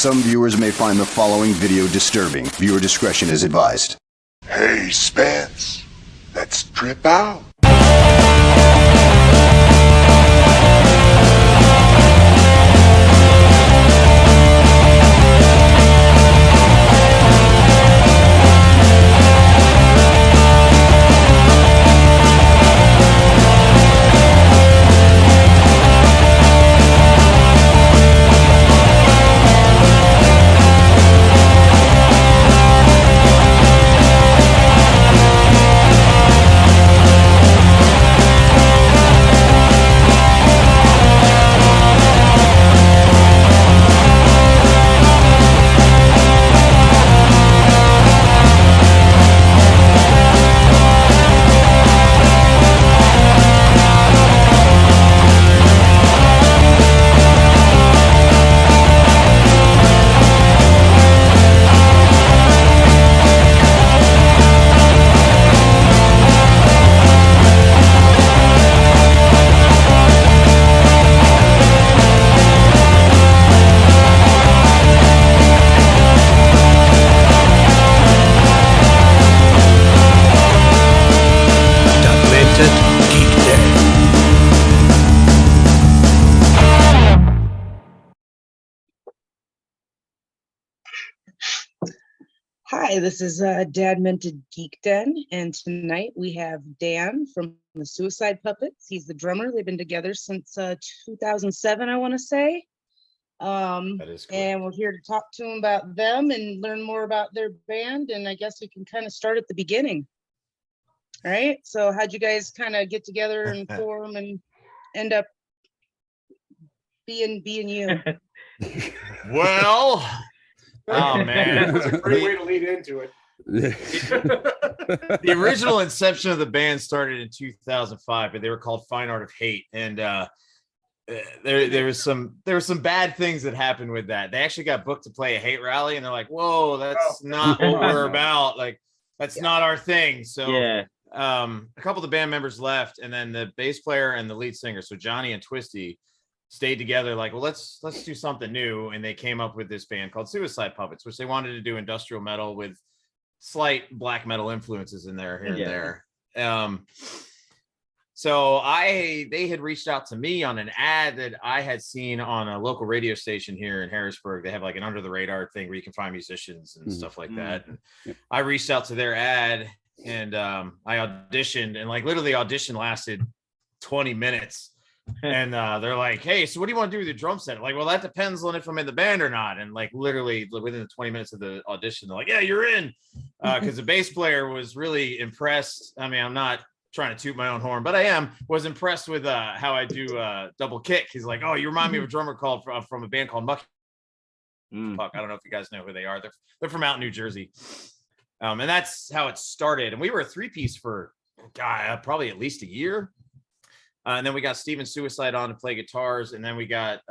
Some viewers may find the following video disturbing. Viewer discretion is advised. Hey, Spence, let's trip out. Hi, this is Dad Minted Geek Den, and tonight we have Dan from the Suicide Puppets. He's the drummer. They've been together since 2007, I want to say. That is cool. And we're here to talk to him about them and learn more about their band. And I guess we can kind of start at the beginning. All right. So how'd you guys kind of get together and form and end up being you? Well, oh man, That's a great way to lead into it. The original inception of the band started in 2005, but they were called Fine Art of Hate, and there was some bad things that happened with that. They actually got booked to play a hate rally, and they're like, "Whoa, that's not what we're about. Like, that's not our thing." So, a couple of the band members left, and then the bass player and the lead singer, so Johnny and Twisty, stayed together. Like, well, let's do something new, and they came up with this band called Suicide Puppets, which they wanted to do industrial metal with slight black metal influences in there here and there. So they had reached out to me on an ad that I had seen on a local radio station here in Harrisburg. They have like an under the radar thing where you can find musicians and stuff like that. And I reached out to their ad, and I auditioned, and like literally audition lasted 20 minutes. And they're like, "Hey, so what do you want to do with your drum set?" I'm like, well, that depends on if I'm in the band or not. And like literally within the 20 minutes of the audition, they're like, "Yeah, you're in," because the bass player was really impressed. I mean, I'm not trying to toot my own horn, but was impressed with how I do double kick. He's like, "Oh, you remind me of a drummer called from a band called Muck." Puck. I don't know if you guys know who they are. They're from out in New Jersey, and that's how it started. And we were a 3-piece for probably at least a year. And then we got Steven Suicide on to play guitars, and then we got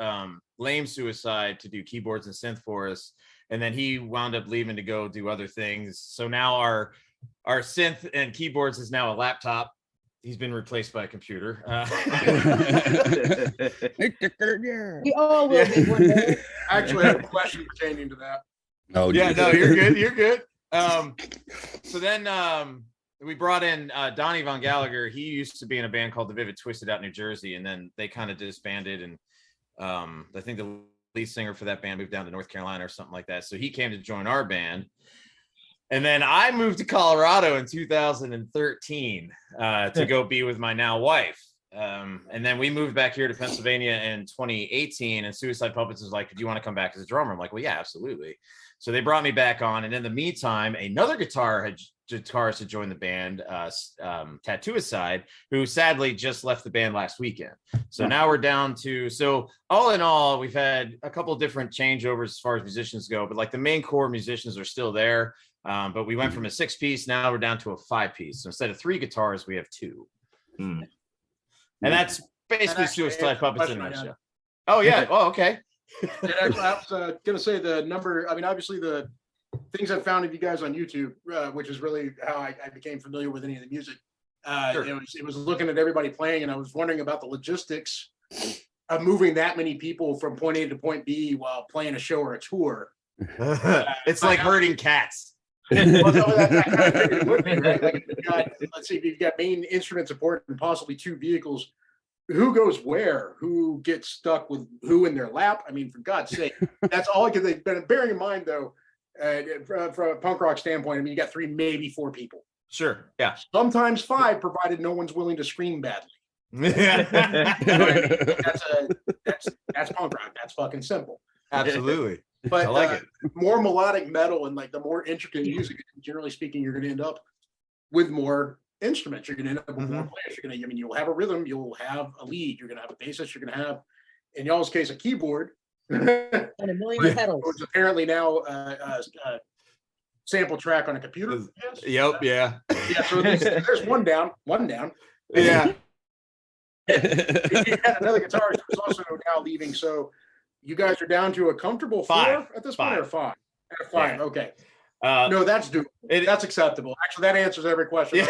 Lame Suicide to do keyboards and synth for us. And then he wound up leaving to go do other things. So now our synth and keyboards is now a laptop. He's been replaced by a computer. We all will be one day. Actually, I have a question pertaining to that. Oh, yeah, no, you're good. You're good. So then we brought in Donnie Von Gallagher. He used to be in a band called The Vivid Twisted out in New Jersey, and then they kind of disbanded. And I think the lead singer for that band moved down to North Carolina or something like that. So he came to join our band. And then I moved to Colorado in 2013 to go be with my now wife. And then we moved back here to Pennsylvania in 2018, and Suicide Puppets was like, "Do you want to come back as a drummer?" I'm like, "Well, yeah, absolutely." So they brought me back on. And in the meantime, another guitarist had joined the band, Tattooicide, who sadly just left the band last weekend. So now we're down to, so all in all, we've had a couple different changeovers as far as musicians go, but like the main core musicians are still there. But we went from a 6-piece, now we're down to a 5-piece. So instead of 3 guitars, we have 2. And that's basically Suicide Puppets in a nutshell. Oh, yeah. Oh, okay. I was going to say the number. I mean, obviously the things I found of you guys on YouTube, which is really how I became familiar with any of the music. Sure. It was looking at everybody playing, and I was wondering about the logistics of moving that many people from point A to point B while playing a show or a tour. It's like herding cats. Well, no, that kind of figured it would be, right? Like, if you've got, let's see, if you've got main instrument support and possibly 2 vehicles, who goes where? Who gets stuck with who in their lap? I mean, for God's sake, that's all I can think. But bearing in mind, though, from a punk rock standpoint, I mean, you got 3, maybe 4 people. Sure. Yeah. Sometimes 5, provided no one's willing to scream badly. Yeah. That's punk rock. That's fucking simple. Absolutely. But I like it. more melodic metal and like the more intricate music, generally speaking, you're going to end up with more instruments. You're going to end up with more players. You're going to, I mean, you'll have a rhythm, you'll have a lead, you're going to have a bassist, you're going to have, in y'all's case, a keyboard. And a million pedals. It's apparently now a sample track on a computer. Yep. Yeah. Yeah. So there's one down. Yeah. You had another guitarist who's also now leaving. So you guys are down to a comfortable 4 at this point, or 5? At 5. Yeah. Okay. No, that's doable. That's acceptable. Actually, that answers every question.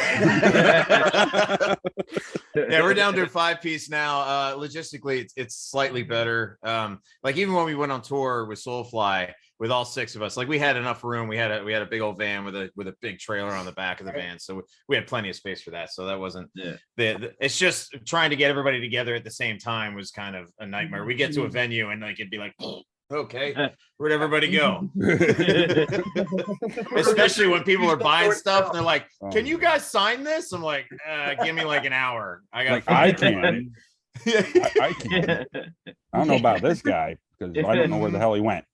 Yeah, we're down to a 5-piece now. Logistically, it's slightly better. Like even when we went on tour with Soulfly, with all 6 of us, like we had enough room. We had a big old van with a big trailer on the back of the van, so we had plenty of space for that. So that wasn't. It's just trying to get everybody together at the same time was kind of a nightmare. We get to a venue and like it'd be like. Okay, where'd everybody go? Especially when people are buying stuff and they're like, "Can you guys sign this?" I'm like, "Give me like an hour." I got. Like, I can. I can. I don't know about this guy because I don't know where the hell he went.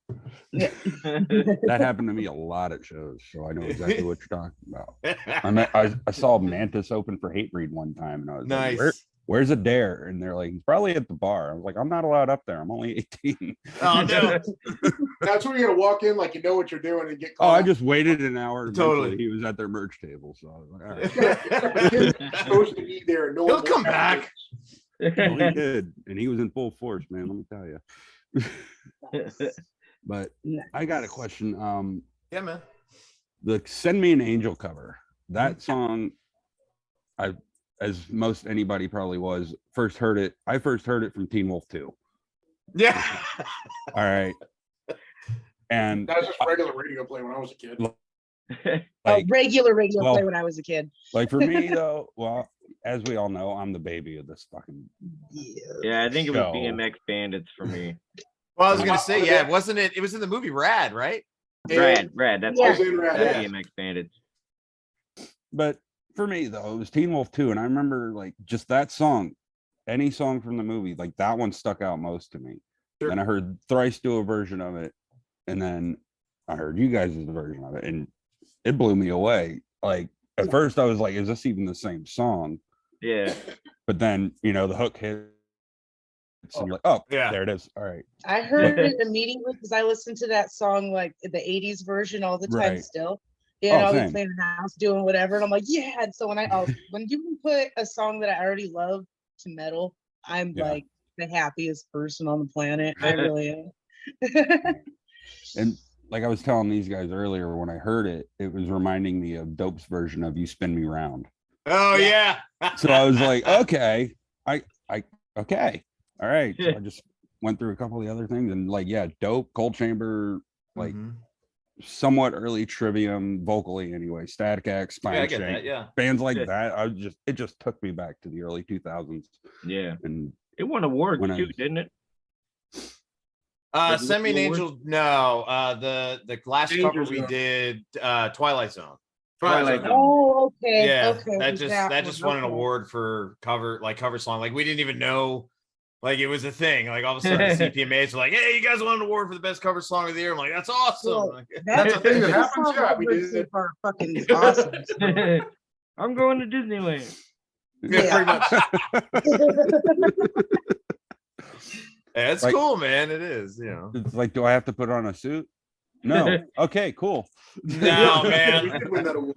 That happened to me a lot at shows, so I know exactly what you're talking about. I saw Mantis open for Hatebreed one time, and I was nice. Like, where's Adair? And they're like, he's probably at the bar. I was like, I'm not allowed up there. I'm only 18. Oh, no. That's when you're going to walk in like you know what you're doing and get called. Oh, I just waited an hour. Totally. He was at their merch table. So I was like, all right. He's supposed to be there. No, he'll come back. Well, he did. And he was in full force, man. Let me tell you. But I got a question. Yeah, man. The Send Me an Angel cover. That song, as most anybody probably was, I first heard it from Teen Wolf 2. Yeah. All right. And that was just regular radio play when I was a kid. Like, regular radio play when I was a kid. Like for me though, well, as we all know, I'm the baby of this fucking Yeah, I think it was BMX Bandits for me. Well, I was gonna say, yeah, wasn't it? It was in the movie Rad, right? Rad. That's Rad. BMX Bandits. But for me though, it was Teen Wolf 2, and I remember like just that song, any song from the movie, like that one stuck out most to me. Sure. Then I heard Thrice do a version of it, and then I heard you guys' version of it, and it blew me away. Like at first I was like, is this even the same song? Yeah. But then, you know, the hook hit. So I'm like, oh, yeah, there it is. All right. I heard it immediately because I listened to that song like the 80s version all the time still. Yeah, I'll be playing in the house, doing whatever. And I'm like, yeah. And so when when you put a song that I already love to metal, I'm like the happiest person on the planet. I really am. And like I was telling these guys earlier, when I heard it, it was reminding me of Dope's version of You Spin Me Round. Oh yeah. So I was like, okay, okay. All right. So I just went through a couple of the other things and like, yeah, Dope, Cold Chamber, like somewhat early Trivium vocally anyway, Static X, Spine Shank, bands like that. It just took me back to the early 2000s. Yeah. And it won awards too, didn't it? Send Me an Angel. No, the last cover we did, Twilight Zone. Oh, okay. Yeah, okay. that just won an award for cover song. Like we didn't even know, like it was a thing. Like all of a sudden, the CPMAs were like, "Hey, you guys won an award for the best cover song of the year." I'm like, "That's awesome!" Well, like, that's a thing that happens. Yeah, we did. Fucking awesome. I'm going to Disneyland. Yeah, pretty much. Yeah, it's like, cool, man. It is, you know. It's like, do I have to put on a suit? No. Okay, cool. No, man. We did win that award.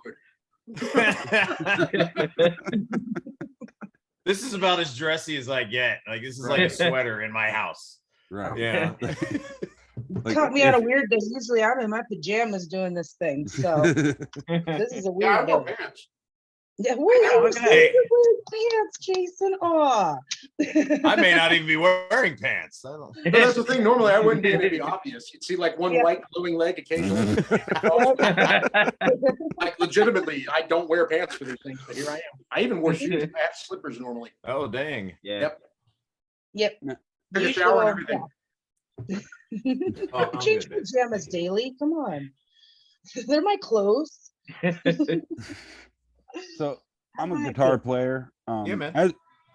This is about as dressy as I get. Like this is like a sweater in my house. Right. Yeah. Like, caught me on a weird day. Usually I'm in my pajamas doing this thing. So this is a weird day. Yeah, look at that. pants, Jason. Aw. I may not even be wearing pants. I don't. But that's the thing. Normally, I wouldn't be any obvious. You'd see like one white glowing leg occasionally. Like legitimately, I don't wear pants for these things, but here I am. I even wore shoes. I have slippers normally. Oh dang. Yeah. Yep. Took a shower and everything. Oh, I'm Change good. pajamas daily. Come on. They're my clothes. So I'm I a like guitar it. player. Yeah, man. As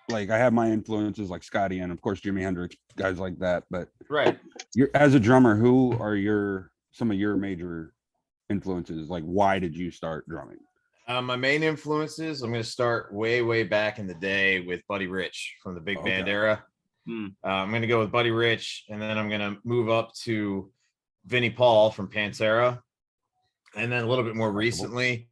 like I have my influences like Scotty and of course Jimi Hendrix, guys like that. But Right. you're as a drummer, who are some of your major influences? Like, why did you start drumming? My main influences, I'm going to start way back in the day with Buddy Rich from the big band Okay. era. I'm going to go with Buddy Rich, and then I'm going to move up to Vinnie Paul from Pantera. And then a little bit more recently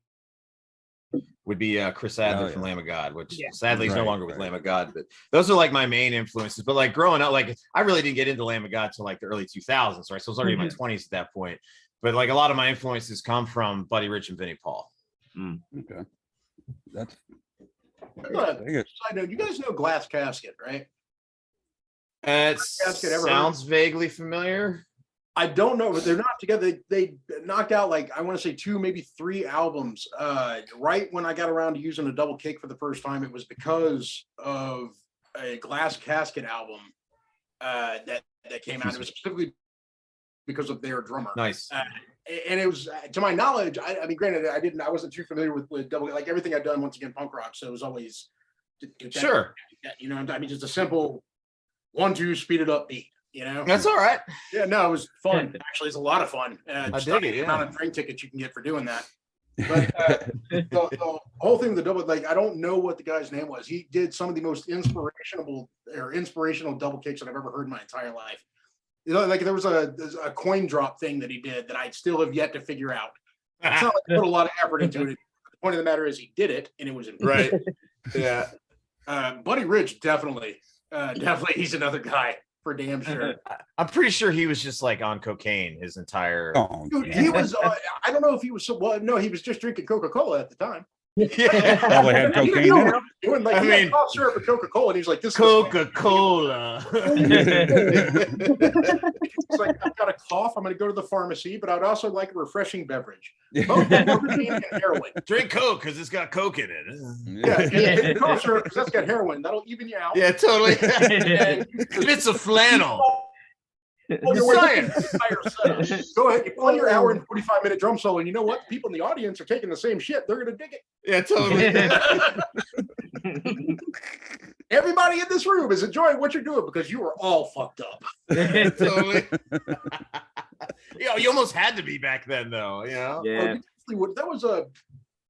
would be Chris Adler from Lamb of God, which sadly is no longer with Lamb of God. But those are like my main influences. But like growing up, like I really didn't get into Lamb of God till like the early 2000s, right? So I was already in my 20s at that point. But like a lot of my influences come from Buddy Rich and Vinnie Paul. Okay, that's Side note, you guys know Glass Casket, right? It Casket ever sounds vaguely familiar. I don't know, but they're not together. They knocked out like I want to say 2, maybe 3 albums. Right when I got around to using a double kick for the first time, it was because of a Glass Casket album that came out. It was specifically because of their drummer. Nice. And it was, to my knowledge, I mean, granted, I wasn't too familiar with double, like everything I'd done, once again, punk rock. So it was always, Sure. you know, I mean, just a simple 1-2 speeded up beat, you know? That's all right. Yeah, no, it was fun. Actually, it's a lot of fun. I Just dig it, the yeah. amount of drink tickets you can get for doing that. But the whole thing with the double, like, I don't know what the guy's name was. He did some of the most inspirational double kicks that I've ever heard in my entire life. You know, like there was a coin drop thing that he did that I still have yet to figure out. It's not like he put a lot of effort into it. The point of the matter is he did it, and it was Right. Yeah. Buddy Rich, definitely, he's another guy for damn sure. I'm pretty sure he was just like on cocaine his entire. oh, Dude, he was. I don't know if he was. Well, no, he was just drinking Coca-Cola at the time. Yeah. probably had He cocaine didn't know in what it. he was doing. Like, I he had mean- cough syrup and Coca-Cola, and he's like, "This is Coca-Cola. It's like, I've got a cough. I'm going to go to the pharmacy, but I'd also like a refreshing beverage. Both cocaine and heroin. Drink Coke because it's got Coke in it. Yeah, and cough syrup, because that's got heroin. That'll even you out. Yeah, totally. Bits of flannel. Oh, you're wearing Science. the entire setup. Go ahead, you play your hour and 45-minute drum solo, and you know what? The people in the audience are taking the same shit. They're going to dig it. Yeah, totally. Everybody in this room is enjoying what you're doing because you are all fucked up. Totally. You almost had to be back then, though. You know. Yeah. That was a.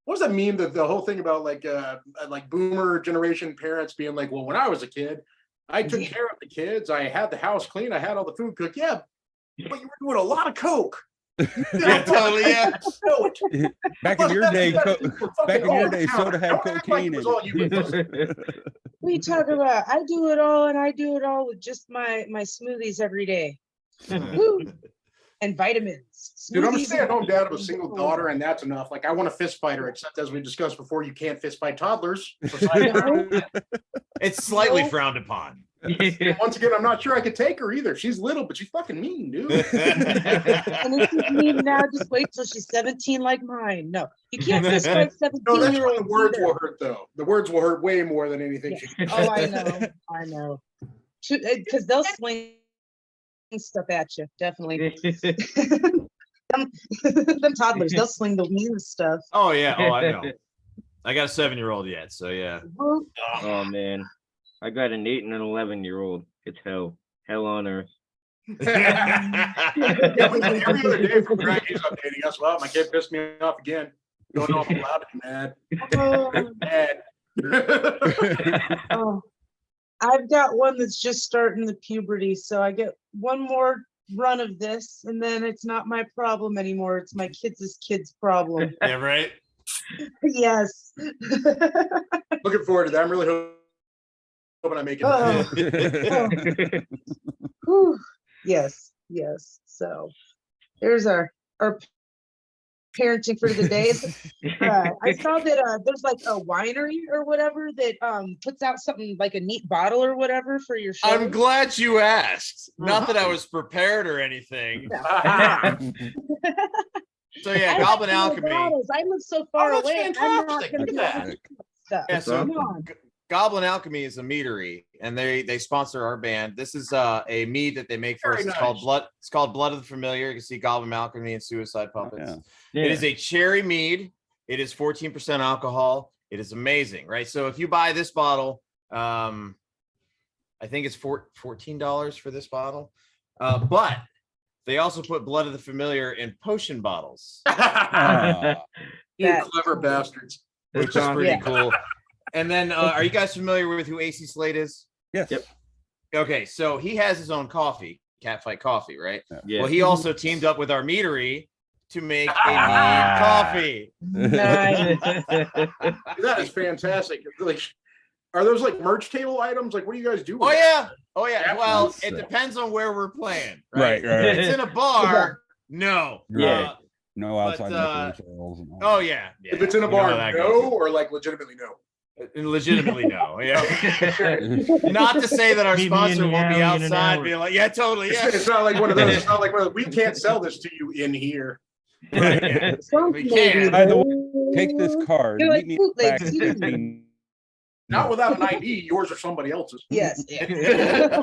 What was that meme? That the whole thing about like boomer generation parents being like, well, when I was a kid, I took care of the kids. I had the house clean. I had all the food cooked. Yeah, but you were doing a lot of coke. Yeah, totally. Yeah. Back in your day, soda had cocaine in it. What are you talking about? I do it all, and I do it all with just my smoothies every day. Woo. And vitamins. Dude, I'm a Smoothies stay-at-home and- dad of a single daughter, and that's enough. Like, I want a fist fight her, except as we discussed before, you can't fist fight toddlers. It's slightly frowned upon. Once again, I'm not sure I could take her either. She's little, but she's fucking mean, dude. And if she's mean now, just wait till she's 17 like mine. No, you can't fist fight No, that's when 17-year-olds. the words will hurt, though. The words will hurt way more than anything. Yeah. Oh, I know. Because they'll swing stuff at you, definitely. Them toddlers, they'll swing the mean stuff. Oh yeah. Oh, I know. I got a 7-year-old yet, so yeah. Oh man, I got an 8 and an 11-year-old. It's hell on earth. Yeah, but then every other day from Greg, he's updating us. Well, my kid pissed me off again. Going off loud and mad. Oh, Mad. oh. I've got one that's just starting the puberty, so I get one more run of this, and then it's not my problem anymore. It's my kids' problem. Yeah, right. Yes. Looking forward to that. I'm really hoping I make it. Oh. Whew. Yes. So there's our parenting for the day. I saw that there's like a winery or whatever that puts out something like a neat bottle or whatever for your show. I'm glad you asked. Not that I was prepared or anything. So yeah, Goblin Alchemy. Bottles. I live so far that's away. I'm not fantastic. gonna Look be at able to that. do stuff. Yeah, so Come on. Goblin Alchemy is a meadery, and they sponsor our band. This is a mead that they make for us. Very It's called nice. Blood. It's called Blood of the Familiar. You can see Goblin Alchemy and Suicide Puppets. Yeah. Yeah. It is a cherry mead. It is 14% alcohol. It is amazing, right? So if you buy this bottle, I think it's $14 for this bottle. But they also put Blood of the Familiar in potion bottles, You That's clever cool. bastards. which is pretty Yeah. cool. And then, are you guys familiar with who AC Slade is? Yes. Yep. Okay, so he has his own coffee, Catfight Coffee, right? Yeah. Well, he also teamed up with our meadery to make a mead coffee. Nice. That is fantastic. Like, are those like merch table items? Like, what do you guys do? with Oh that? yeah, oh yeah. That's Well, nice. it depends on where we're playing, Right, right? right. If it's in a bar, no. Yeah. No outside But, liquor sales and all Oh that. yeah. If it's in a You know how bar, that no, goes. or like legitimately no. Legitimately no. Yeah. Not to say that our Meet me in sponsor the won't be alley in an outside hour. being like, yeah, totally, yeah. It's not like one of those. It's not like one of those, we can't sell this to you in here. Right, yeah. Some We maybe, can. By the though. Take this card. You're like Meet me bootleg back at too. 15. Not without an ID. Yours or somebody else's. Yes. Yeah.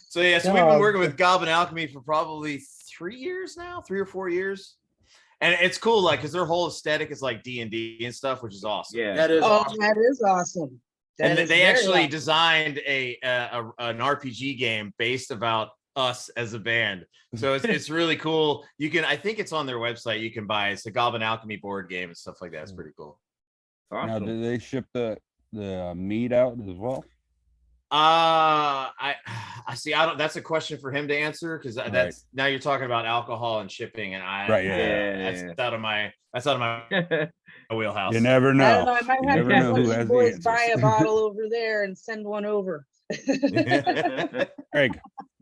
So yeah, so we've been working with Goblin Alchemy for probably 3 years now, 3 or 4 years. And it's cool, like, because their whole aesthetic is like D&D and stuff, which is awesome. Yeah. That is Oh, awesome. that is awesome. That And is they very actually awesome. designed an RPG game based about us as a band. So it's really cool. You can, I think it's on their website. You can buy it's a Goblin Alchemy board game and stuff like that. It's pretty cool. Now, Awesome. do they ship the meat out as well? I see. I don't. That's a question for him to answer because that's Right. now you're talking about alcohol and shipping, and Right, yeah. that's out of my wheelhouse. You never I don't know. know. I might You have never to know let who you has the boys buy a answers. bottle over there and send one over. Craig,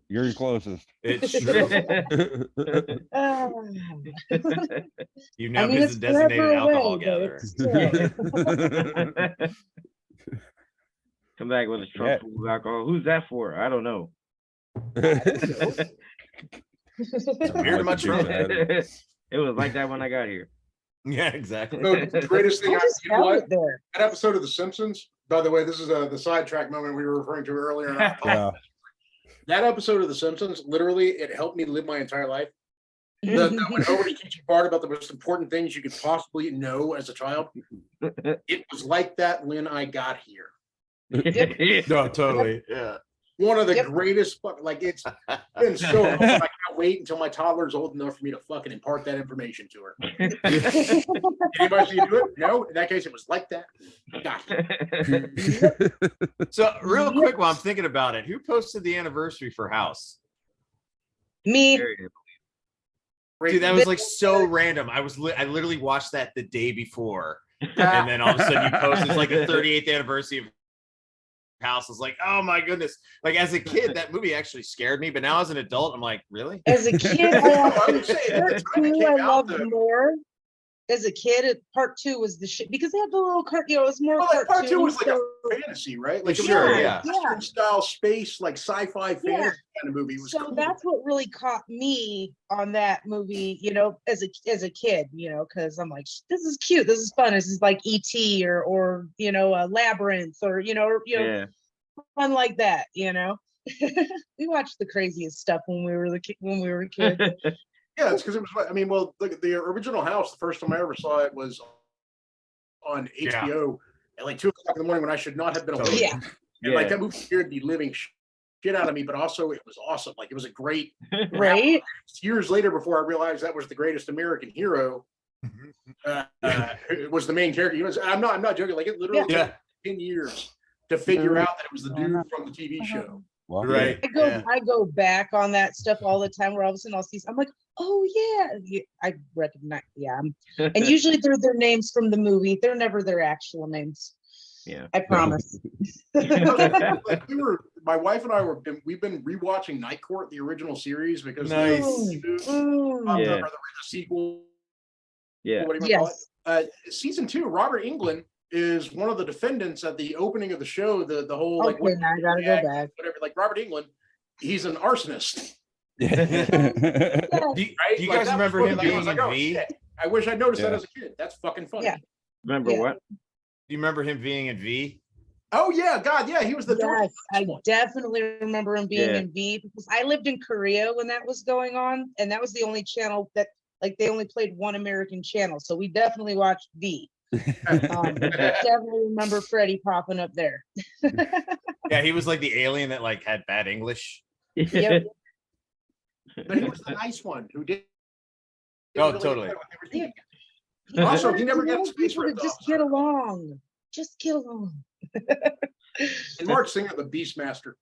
you're the closest. It's true. Ah. You I know, mean, he's it's a designated forever alcohol away, but gatherer. it's still. Come back with a trunk Yeah. full of alcohol. Who's that for? I don't know. It's weird in my trunk. It was like that when I got here. Yeah, exactly. The greatest thing I just you know held what? it there. That episode of The Simpsons, by the way, this is the sidetrack moment we were referring to earlier. And Yeah. that episode of The Simpsons, literally, it helped me live my entire life. The when Homer teaching part about the most important things you could possibly know as a child, it was like that when I got here. No, totally. Yeah. One of the Yep. greatest, like it's been so long. I can't wait until my toddler's old enough for me to fucking impart that information to her. Anybody see you do it? No. In that case, it was like that. Got it. So real quick, while I'm thinking about it, who posted the anniversary for House? Me. Great. Dude, that was like so random. I literally watched that the day before, and then all of a sudden you post it's like the 38th anniversary of House. I was like, oh my goodness! Like as a kid, that movie actually scared me, but now as an adult, I'm like, really? As a kid, I would say at the part time it two, came I out, loved more. As a kid, part two was the shit because they had the little cart. You know, it was more Well, like, part two was like so- a fantasy, right? Like it was Sure, like a yeah. Western style space, like sci-fi fantasy kind of movie. It was So cool. that's what really caught me on that movie, you know, as a kid, you know, because I'm like, this is cute, this is fun, this is like E.T. or you know, a Labyrinth or you know, Yeah. fun like that, you know. We watched the craziest stuff when we were kids. Yeah, it's because it was. I mean, well, the original House. The first time I ever saw it was on HBO at like 2:00 in the morning when I should not have been awake. Yeah. And like that movie scared the living shit out of me, but also it was awesome. Like it was a great. Right? Years later, before I realized that was the greatest American hero, it was the main character. He was. I'm not joking. Like it literally Yeah. took 10 years to figure out that it was the dude from the TV show. Well, Right. I go back on that stuff all the time where all of a sudden I'll see, I'm like, oh yeah, I recognize, and usually they're their names from the movie. They're never their actual names. Yeah. I promise. Like we were my wife and I we've been rewatching Night Court, the original series, because Nice. Yeah. the sequel. Yeah. What do you call it? Yes. Season 2, Robert Englund is one of the defendants at the opening of the show. The whole like Okay, now I gotta go back. whatever. Like Robert Englund, he's an arsonist. Do you, Right? do you Like, guys that was remember one him thing I being was like, in oh, V? shit. I wish I noticed that Yeah. as a kid. That's fucking funny. Yeah. Remember Yeah. what? Do you remember him being in V? Oh yeah, God, yeah, he was the Yes, I one. definitely remember him being Yeah. in V because I lived in Korea when that was going on, and that was the only channel that like they only played one American channel, so we definitely watched V. Definitely remember Freddie popping up there. Yeah, he was like the alien that like had bad English. Yep. But he was the nice one who did. Oh, totally. Yeah. Also, he wanted never to got know space people to ripped just off. get along. Just get along. And Mark Singer, the Beastmaster.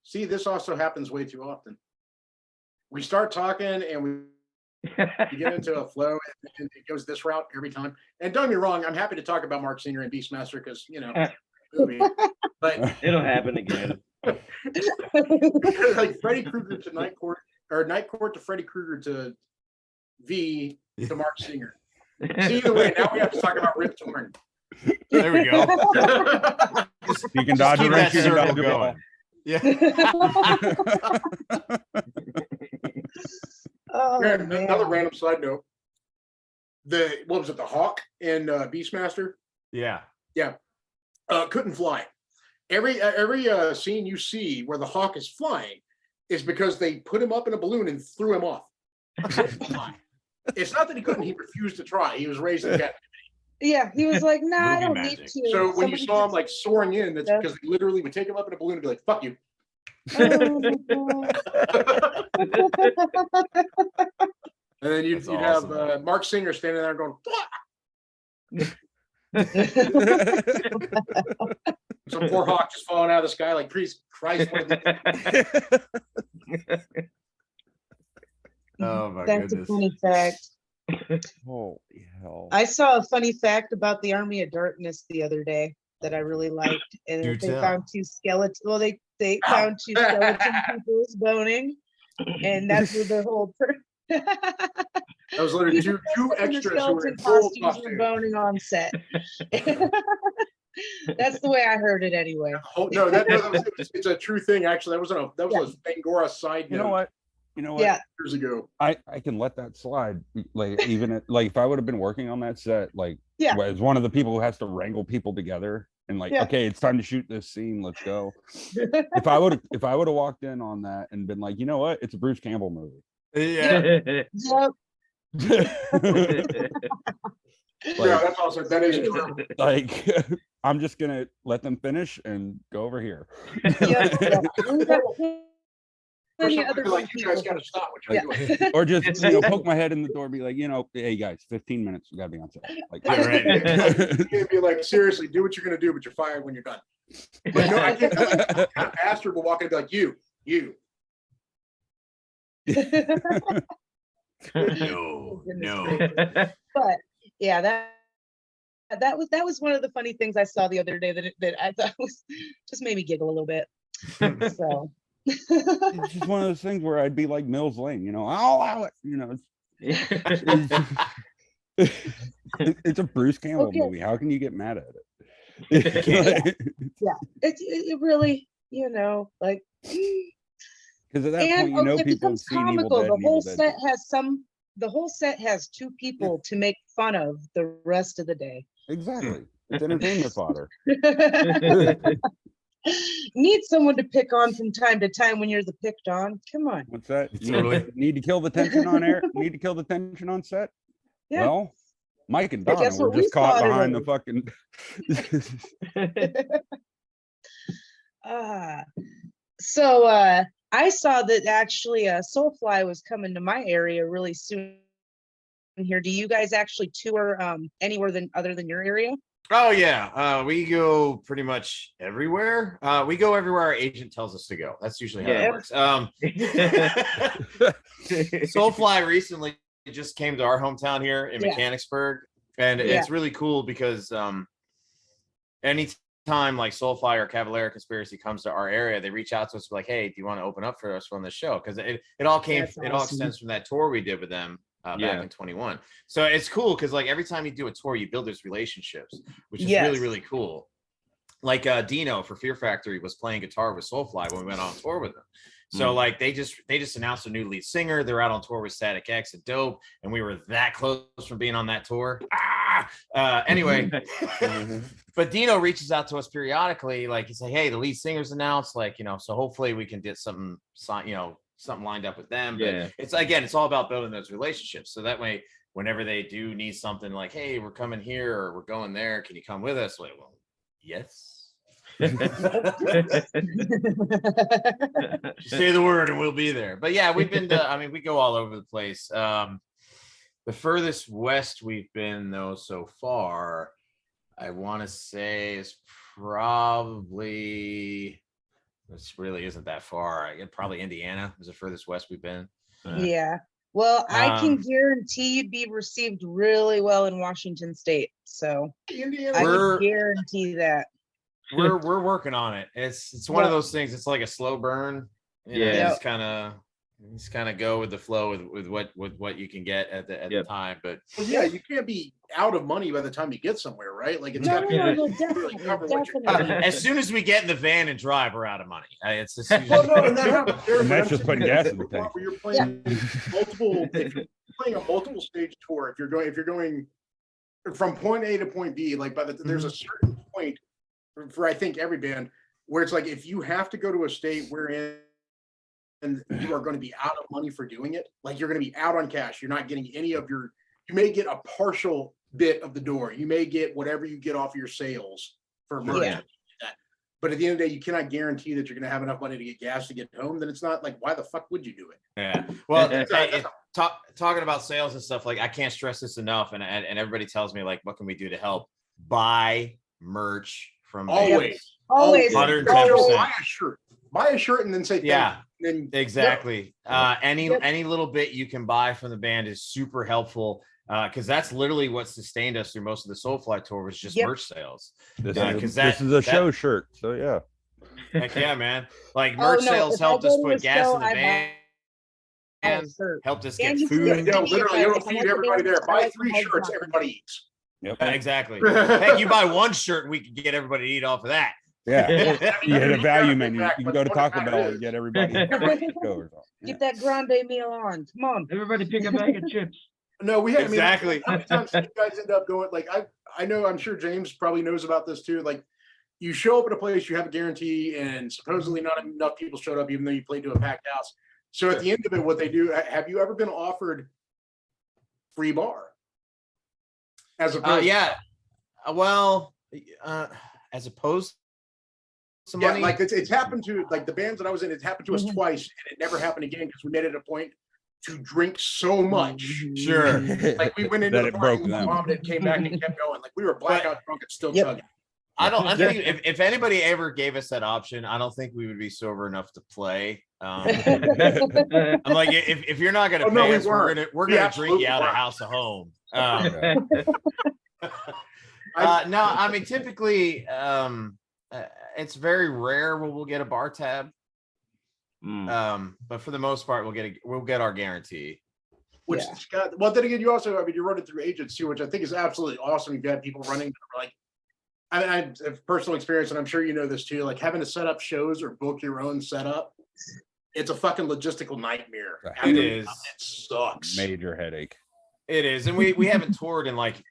See, this also happens way too often. We start talking and we get into a flow and it goes this route every time. And don't get me wrong, I'm happy to talk about Mark Singer and Beastmaster because, you know, movie. But It'll happen again. like Freddy Krueger to Night Court, or Night Court to Freddy Krueger to V to Mark Singer. See, either way, now we have to talk about Rip Torn. There we go. You can dodge a Keep that wrench, you can circle dodge a ball. going. Yeah. Oh, Yeah, man. another random side note. What was it, the Hawk and Beastmaster? Yeah. Couldn't fly. Every scene you see where the Hawk is flying is because they put him up in a balloon and threw him off. It's not that he couldn't, he refused to try. He was raised in captivity. Yeah, he was like, nah, I Movie don't magic. need to. So when you Somebody saw him just- like soaring in, that's Yeah. because they literally would take him up in a balloon and be like, fuck you. Oh, my God. And then you'd That's have awesome. Mark Singer standing there going, some poor hawk just falling out of the sky like, please, Christ. What are they-" Oh my That's a goodness. funny fact. Holy hell. I saw a funny fact about the Army of Darkness the other day that I really liked, and Do they tell. found two skeleton. Well, they found two skeleton people boning, and that's where the whole. That was literally two in the extras who were in skeleton full costumes were costume. boning on set. That's the way I heard it anyway. Oh, no, it's a true thing. Actually, that was a Bangora side You know note what? You know what? Yeah, years ago. I can let that slide. Like even like if I would have been working on that set, like Yeah. as one of the people who has to wrangle people together and like, Yeah. okay, it's time to shoot this scene. Let's go. If I would have walked in on that and been like, you know what? It's a Bruce Campbell movie. Yeah. yep. Yeah, that's also that is true. Like I'm just gonna let them finish and go over here. Yep. We've got For plenty some of other reason, like, you guys people. got to stop what you're doing. Or just poke my head in the door, be like, you know, hey guys, 15 minutes, we gotta be on set. Like, Yeah, right. You're gonna be like, seriously, do what you're gonna do, but you're fired when you're done. But no, I can't. Like, kind of bastard will walk in and be like, you. No, no. But yeah, that was one of the funny things I saw the other day that I thought was just made me giggle a little bit. So it's just one of those things where I'd be like Mills Lane, you know, I'll allow it, you know. It's a Bruce Campbell Okay. movie. How can you get mad at it? it really, you know, like, Because at that and point, you know, it people have becomes seen Evil comical. Dead. The and whole Evil Dead set has the whole set has two people to make fun of the rest of the day. Exactly. It's entertainment fodder. Need someone to pick on from time to time when you're the picked on. Come on. What's that? Totally. Need to kill the tension on air? Need to kill the tension on set? Yeah. Well, Mike and Hey, Donna guess were what we just caught saw behind the today? fucking. So I saw that actually Soulfly was coming to my area really soon here. Do you guys actually tour anywhere other than your area? Oh yeah. We go pretty much everywhere. We go everywhere our agent tells us to go. That's usually how Yeah. it works. Soulfly recently just came to our hometown here in Yeah. Mechanicsburg, and Yeah. it's really cool because time like Soulfly or Cavalera Conspiracy comes to our area, they reach out to us like, hey, do you want to open up for us on this show? Because it all extends from that tour we did with them back in 21. So it's cool because like every time you do a tour, you build those relationships, which is really, really cool. Like Dino for Fear Factory was playing guitar with Soulfly when we went on tour with them. So like they just announced a new lead singer. They're out on tour with Static X and Dope, and we were that close from being on that tour. Anyway, but Dino reaches out to us periodically, like he's like, hey, the lead singer's announced, like, you know, so hopefully we can get something, you know, something lined up with them. But it's all about building those relationships. So that way, whenever they do need something like, hey, we're coming here or we're going there, can you come with us? Like, well, yes. Say the word and we'll be there. But yeah, we've been to, I mean, we go all over the place. The furthest west we've been though so far, I want to say is probably, this really isn't that far. Probably Indiana is the furthest west we've been. Yeah. Well, I can guarantee you'd be received really well in Washington State. So Indiana, I can guarantee that. We're working on it. It's one of those things. It's like a slow burn. You know, just kind of go with the flow with what you can get at the time. But well, yeah, you can't be out of money by the time you get somewhere, right? Like it's got to be really cover what you're doing. As soon as we get in the van and drive, we're out of money. It's just well, no, and that happens. And that's just putting gas in the tank. Where you're playing multiple, if you're playing a multiple stage tour, if you're going from point A to point B, like there's a certain point for I think every band where it's like if you have to go to a state wherein and you are going to be out of money for doing it, like you're going to be out on cash, you're not getting any of your, you may get a partial bit of the door, you may get whatever you get off your sales for merch, but at the end of the day, you cannot guarantee that you're going to have enough money to get gas to get home. Then it's not like, why the fuck would you do it? Yeah. Well, talking about sales and stuff, like I can't stress this enough, and everybody tells me like, what can we do to help? Buy merch from always 110%. Buy a shirt and then say thank you. Then exactly. Any little bit you can buy from the band is super helpful. Because that's literally what sustained us through most of the Soulfly tour was just merch sales. This is a show shirt, so yeah. Heck yeah, man! Like merch sales helped us put gas in the van, and helped us get food. Yeah, literally, you don't feed everybody there. Buy 3 shirts, everybody eats. Yep. Exactly. Heck, you buy 1 shirt, and we can get everybody to eat off of that. Yeah, you hit a value menu. You can go to Taco Bell and get everybody. Get that grande meal on. Come on, everybody, pick a bag of chips. No, we have exactly. I mean, how many times you guys end up going like I know I'm sure James probably knows about this too. Like you show up at a place, you have a guarantee, and supposedly not enough people showed up, even though you played to a packed house. So at the end of it, what they do, have you ever been offered free bar? As opposed as opposed to money? money? Like it's happened to like the bands that I was in, it's happened to us twice, and it never happened again because we made it a point to drink so much. Sure. Like we went into the party and vomited, came back and kept going. Like we were blackout drunk and still chugging. I think if anybody ever gave us that option, I don't think we would be sober enough to play. I'm like, if you're not gonna pay us, we're gonna drink you out of house of home. No, I mean typically it's very rare when we'll get a bar tab. But for the most part, we'll get our guarantee. Which Scott, well, then again, you also, I mean, you run it through agents too, which I think is absolutely awesome. You've got people running like, I have personal experience, and I'm sure you know this too. Like having to set up shows or book your own setup, it's a fucking logistical nightmare. It is. It sucks. Major headache. It is, and we haven't toured in like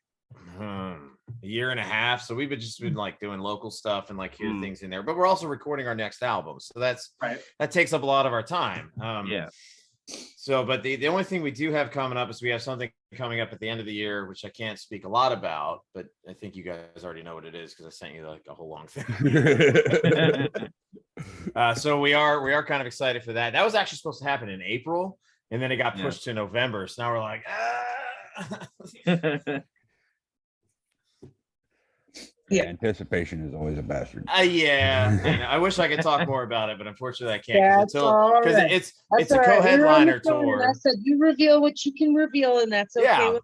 a year and a half, so we've just been like doing local stuff and like hear things in there. But we're also recording our next album, so that takes up a lot of our time. So, but the only thing we do have coming up is we have something coming up at the end of the year, which I can't speak a lot about, but I think you guys already know what it is because I sent you like a whole long thing. So we are kind of excited for that. That was actually supposed to happen in April, and then it got pushed to November. So now we're like, Anticipation is always a bastard. I wish I could talk more about it, but unfortunately I can't because it's a co-headliner tour. I said you reveal what you can reveal, and that's okay.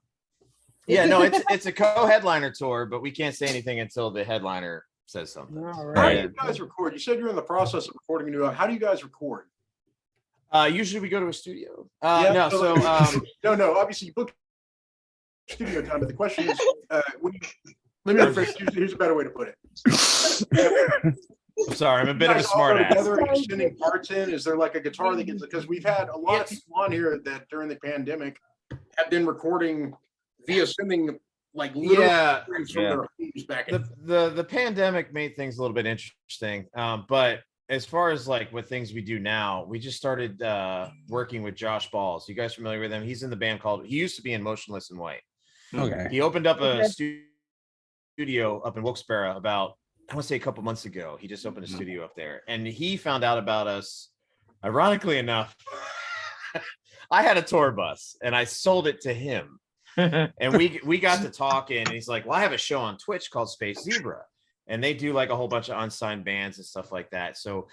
No, it's a co-headliner tour, but we can't say anything until the headliner says something. All How right. do you guys record? You said you're in the process of recording a new album. How do you guys record? Usually we go to a studio. Yeah, No, so no. Obviously, you book studio time, but the question is, when you, let me rephrase. Here's a better way to put it. I'm sorry, I'm a bit You of a guys all smart go ass. together and you're sending parts in. Is there like a guitar that gets? Because we've had a lot of people on here that during the pandemic have been recording via sending like literal recordings from their homes back in. The pandemic made things a little bit interesting. But as far as like what things we do now, we just started working with Josh Balls. You guys familiar with him? He's in the band he used to be in Motionless in White. Okay. He opened up a studio up in Wilkes-Barre about, I want to say a couple months ago. He just opened a studio up there, and he found out about us. Ironically enough, I had a tour bus and I sold it to him. And we got to talking, and he's like, well, I have a show on Twitch called Space Zebra, and they do like a whole bunch of unsigned bands and stuff like that. So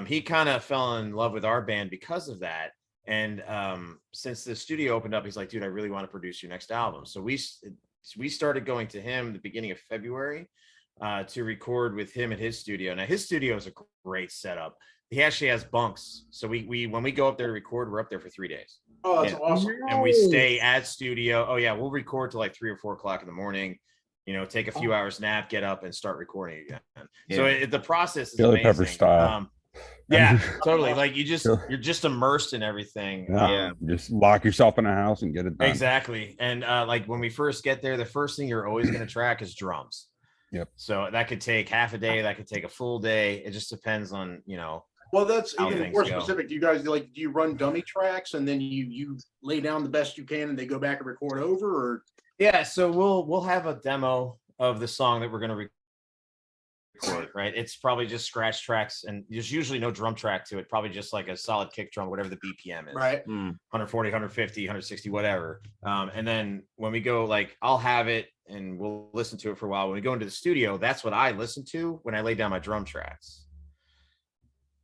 he kind of fell in love with our band because of that. And since the studio opened up, he's like, dude, I really want to produce your next album. So we started going to him the beginning of February to record with him at his studio. Now his studio is a great setup. He actually has bunks. So we when we go up there to record, we're up there for 3 days. Oh, that's awesome. And we stay at studio. Oh yeah, we'll record till like 3 or 4 o'clock in the morning. You know, take a few hours nap, get up and start recording again. So the process is Chili amazing. Pepper style. Yeah, totally. Like you're just immersed in everything. Just lock yourself in a house and get it done. Exactly. And like when we first get there, the first thing you're always going to track is drums. Yep. So that could take half a day, that could take a full day. It just depends on, Well, that's how even things more go. specific. Do you guys do you run dummy tracks and then you lay down the best you can and they go back and record over, or? Yeah, so we'll have a demo of the song that we're going to record, right? It's probably just scratch tracks, and there's usually no drum track to it, probably just like a solid kick drum, whatever the BPM is. Right. 140, 150, 160, whatever. And then when we go, like, I'll have it and we'll listen to it for a while. When we go into the studio, that's what I listen to when I lay down my drum tracks.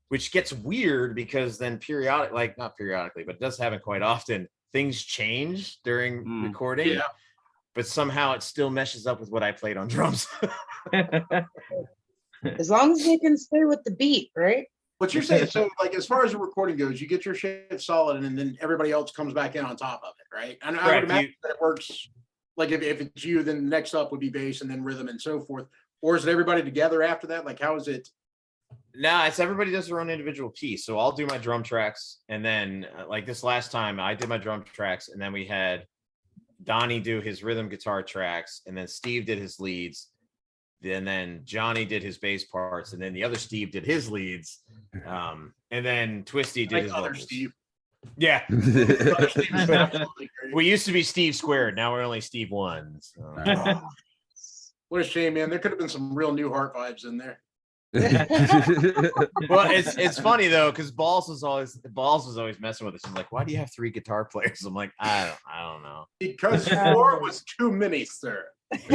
Which gets weird because then not periodically, but it does happen quite often. Things change during recording. Yeah. But somehow it still meshes up with what I played on drums. As long as they can stay with the beat, right? But you're saying, so like as far as the recording goes, you get your shit solid and then everybody else comes back in on top of it, right? And I would imagine that it works like if it's you, then next up would be bass and then rhythm and so forth. Or is it everybody together after that? Like how is it? Nah, it's everybody does their own individual piece. So I'll do my drum tracks, and then like this last time I did my drum tracks, and then we had Donnie do his rhythm guitar tracks, and then Steve did his leads, and then Johnny did his bass parts, and then the other Steve did his leads, and then Twisty did his vocals. Steve. Yeah. Other Steve is absolutely great. We used to be Steve squared. Now we're only Steve one. So. What a shame, man. There could have been some real New Heart vibes in there. Well, it's funny though, because Balls was always messing with us. I'm like, why do you have 3 guitar players? I'm like, I don't know. Because 4 was too many, sir. And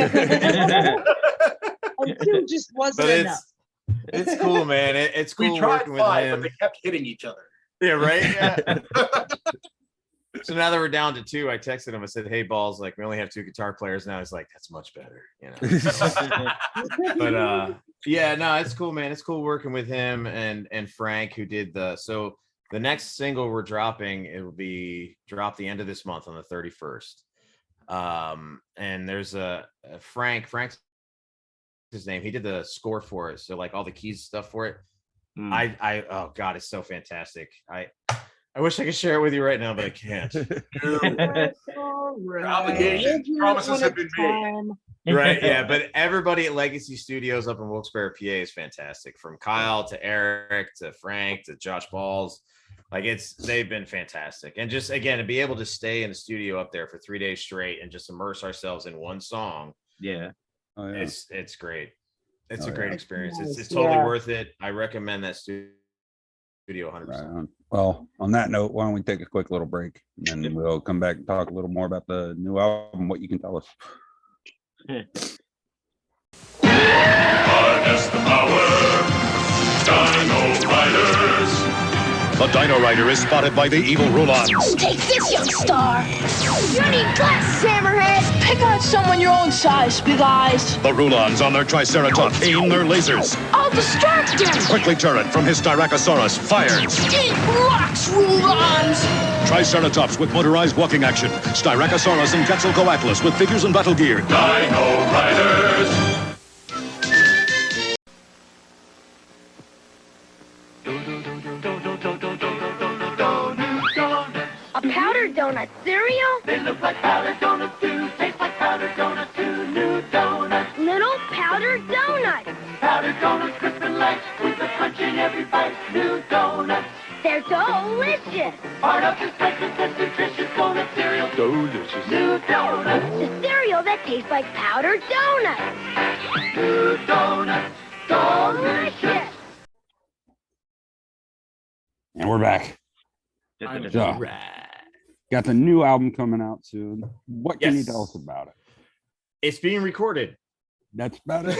2 just wasn't But enough. it's cool, man. It's cool We tried working with 5, him. but they kept hitting each other. Yeah, right. Yeah. So now that we're down to 2, I texted him. I said, "Hey, Balls, like we only have 2 guitar players now." He's like, "That's much better," But yeah, no, it's cool, man. It's cool working with him and Frank, who did the next single we're dropping. It will be dropped the end of this month on the 31st. And there's a Frank's his name. He did the score for it, so like all the keys stuff for it. Oh god, it's so fantastic. I wish I could share it with you right now, but I can't. Obligations, promises have been made. Right, yeah, but everybody at Legacy Studios up in Wilkes-Barre, PA is fantastic. From Kyle to Eric to Frank to Josh Balls. Like they've been fantastic. And just again, to be able to stay in the studio up there for 3 days straight and just immerse ourselves in one song. Yeah. Oh, yeah. It's great. It's a Oh, great yeah. experience. Nice, It's totally yeah. worth it. I recommend that studio 100%. Right on. Well, on that note, why don't we take a quick little break, and then we'll come back and talk a little more about the new album, what you can tell us. Harness the power, Dino Riders. The Dino Rider is spotted by the evil Rulons. Take this, young star. You need guts, Hammerhead. Pick out someone your own size, Big Eyes. The Rulons on their Triceratops aim their lasers. I'll distract him. Quickly Turret from his Styracosaurus fires. Eat rocks, Rulons. Triceratops with motorized walking action. Styracosaurus and Quetzalcoatlus with figures and battle gear. Dino Riders! A powdered donut cereal? They look like powdered donuts too, taste like powdered donuts too. New donuts, Little powdered donuts. powdered donuts, crisp and light, with a crunch in every bite. New donuts, They're delicious. part of this breakfast that's nutritious donut cereal. Delicious. New donuts, The cereal that tastes like powdered donuts. new donuts, Delicious. And we're back. Just So, got the new album coming out soon. What can you tell us about it? It's being recorded. That's about it.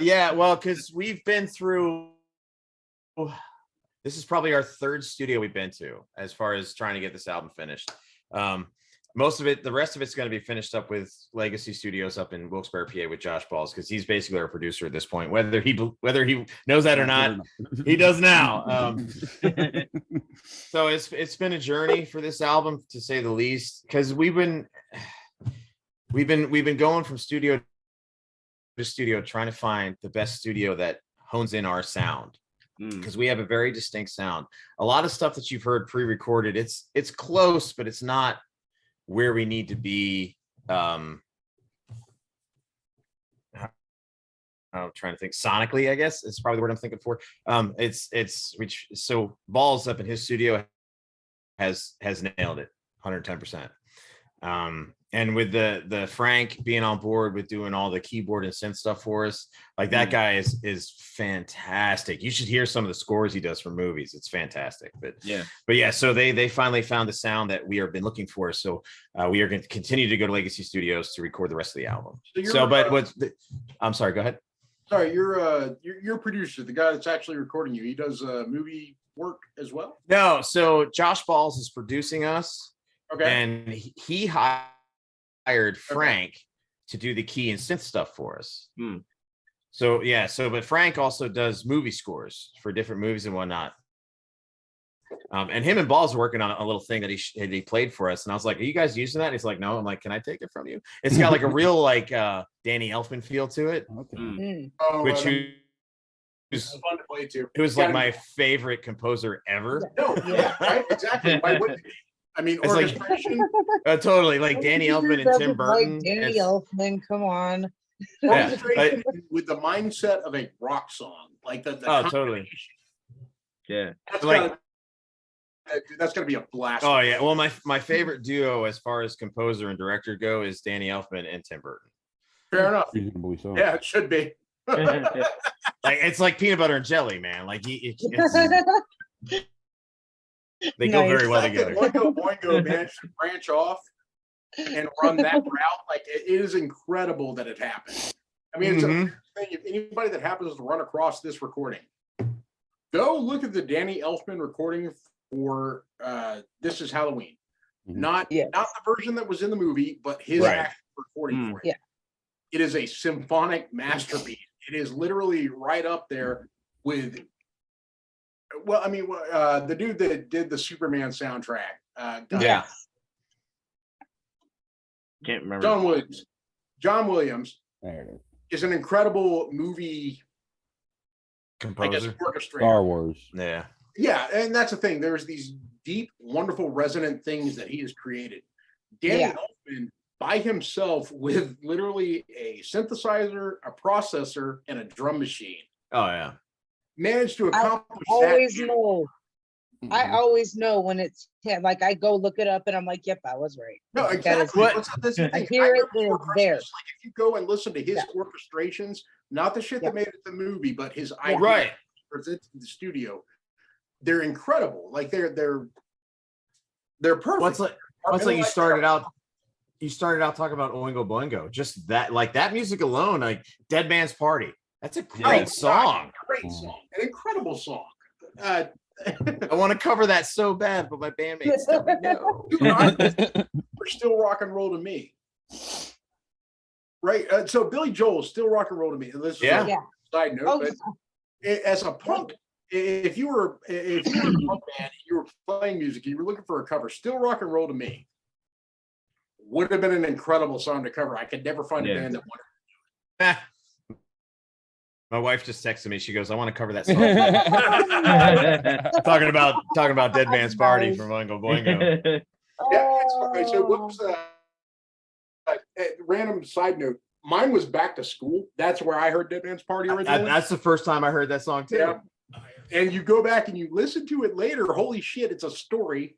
Yeah, well, because we've been through. This is probably our third studio we've been to as far as trying to get this album finished. Most of it, the rest of it's going to be finished up with Legacy Studios up in Wilkes-Barre, PA, with Josh Balls, because he's basically our producer at this point. Whether he knows that or not, he does now. So it's been a journey for this album, to say the least, because we've been going from studio to studio trying to find the best studio that hones in our sound, because we have a very distinct sound. A lot of stuff that you've heard pre-recorded, it's close, but it's not where we need to be. I'm trying to think sonically, I guess it's probably the word I'm thinking for. So Balls up in his studio has nailed it 110%. And with the Frank being on board with doing all the keyboard and synth stuff for us, like that guy is fantastic. You should hear some of the scores he does for movies. It's fantastic. But yeah, so they finally found the sound that we have been looking for. So we are going to continue to go to Legacy Studios to record the rest of the album. I'm sorry, go ahead. Sorry, your producer, the guy that's actually recording you. He does movie work as well. No, so Josh Balls is producing us. Okay. And he hired Frank to do the key and synth stuff for us. So yeah, but Frank also does movie scores for different movies and whatnot. And him and Balls are working on a little thing that he played for us, and I was like, "Are you guys using that?" And he's like, "No." I'm like, "Can I take it from you?" It's got like a real like Danny Elfman feel to it, which it's fun to play too. It was like my favorite composer ever. No, yeah, right, exactly. Why wouldn't it? I mean, it's orchestration. Totally like Danny Elfman and Tim Burton. Like Danny Elfman, come on. Orchestration with the mindset of a rock song, like the totally. Yeah, that's gonna be a blast. Oh yeah. Well, my favorite duo as far as composer and director go is Danny Elfman and Tim Burton. Fair enough. Reasonably so. Yeah, it should be. Like it's like peanut butter and jelly, man. Like they go very well together. Oingo Boingo managed to branch off and run that route. Like it is incredible that it happened. I mean, it's a thing. If anybody that happens to run across this recording, go look at the Danny Elfman recording for This Is Halloween. Not the version that was in the movie, but his actual recording for it. Yeah. It is a symphonic masterpiece. It is literally right up there with, well, I mean, the dude that did the Superman soundtrack. Yeah. Can't remember. John Williams There it is. is an incredible movie Composer. orchestrator. Star Wars. Yeah. Yeah, and that's the thing. There's these deep, wonderful, resonant things that he has created. Danny Elfman, by himself, with literally a synthesizer, a processor, and a drum machine, Oh yeah. managed to accomplish I always that. know. I always know when it's like I go look it up and I'm like, yep, I was right. No, Like, that exactly. is- That's the I thing. hear it, remember it's for there. Christmas, like if you go and listen to his orchestrations, not the shit that made it the movie, but his idea Right. presented to the studio, they're incredible. Like they're perfect. What's like you started out talking about Oingo Boingo. Just that, like that music alone, like Dead Man's Party. That's a great song. Great song. An incredible song. I want to cover that so bad, but my bandmates tell me no. We're still rock and roll to me. Right. So Billy Joel still rock and roll to me. And this is a side note, but as a punk, if you were a punk band, you were playing music, you were looking for a cover, still rock and roll to me would have been an incredible song to cover. I could never find a band that wanted. My wife just texted me. She goes, "I want to cover that song." talking about Dead Man's Party from Oingo Boingo. Yeah. So what was random side note? Mine was Back to School. That's where I heard Dead Man's Party originally. That's the first time I heard that song too. Yeah. And you go back and you listen to it later. Holy shit! It's a story.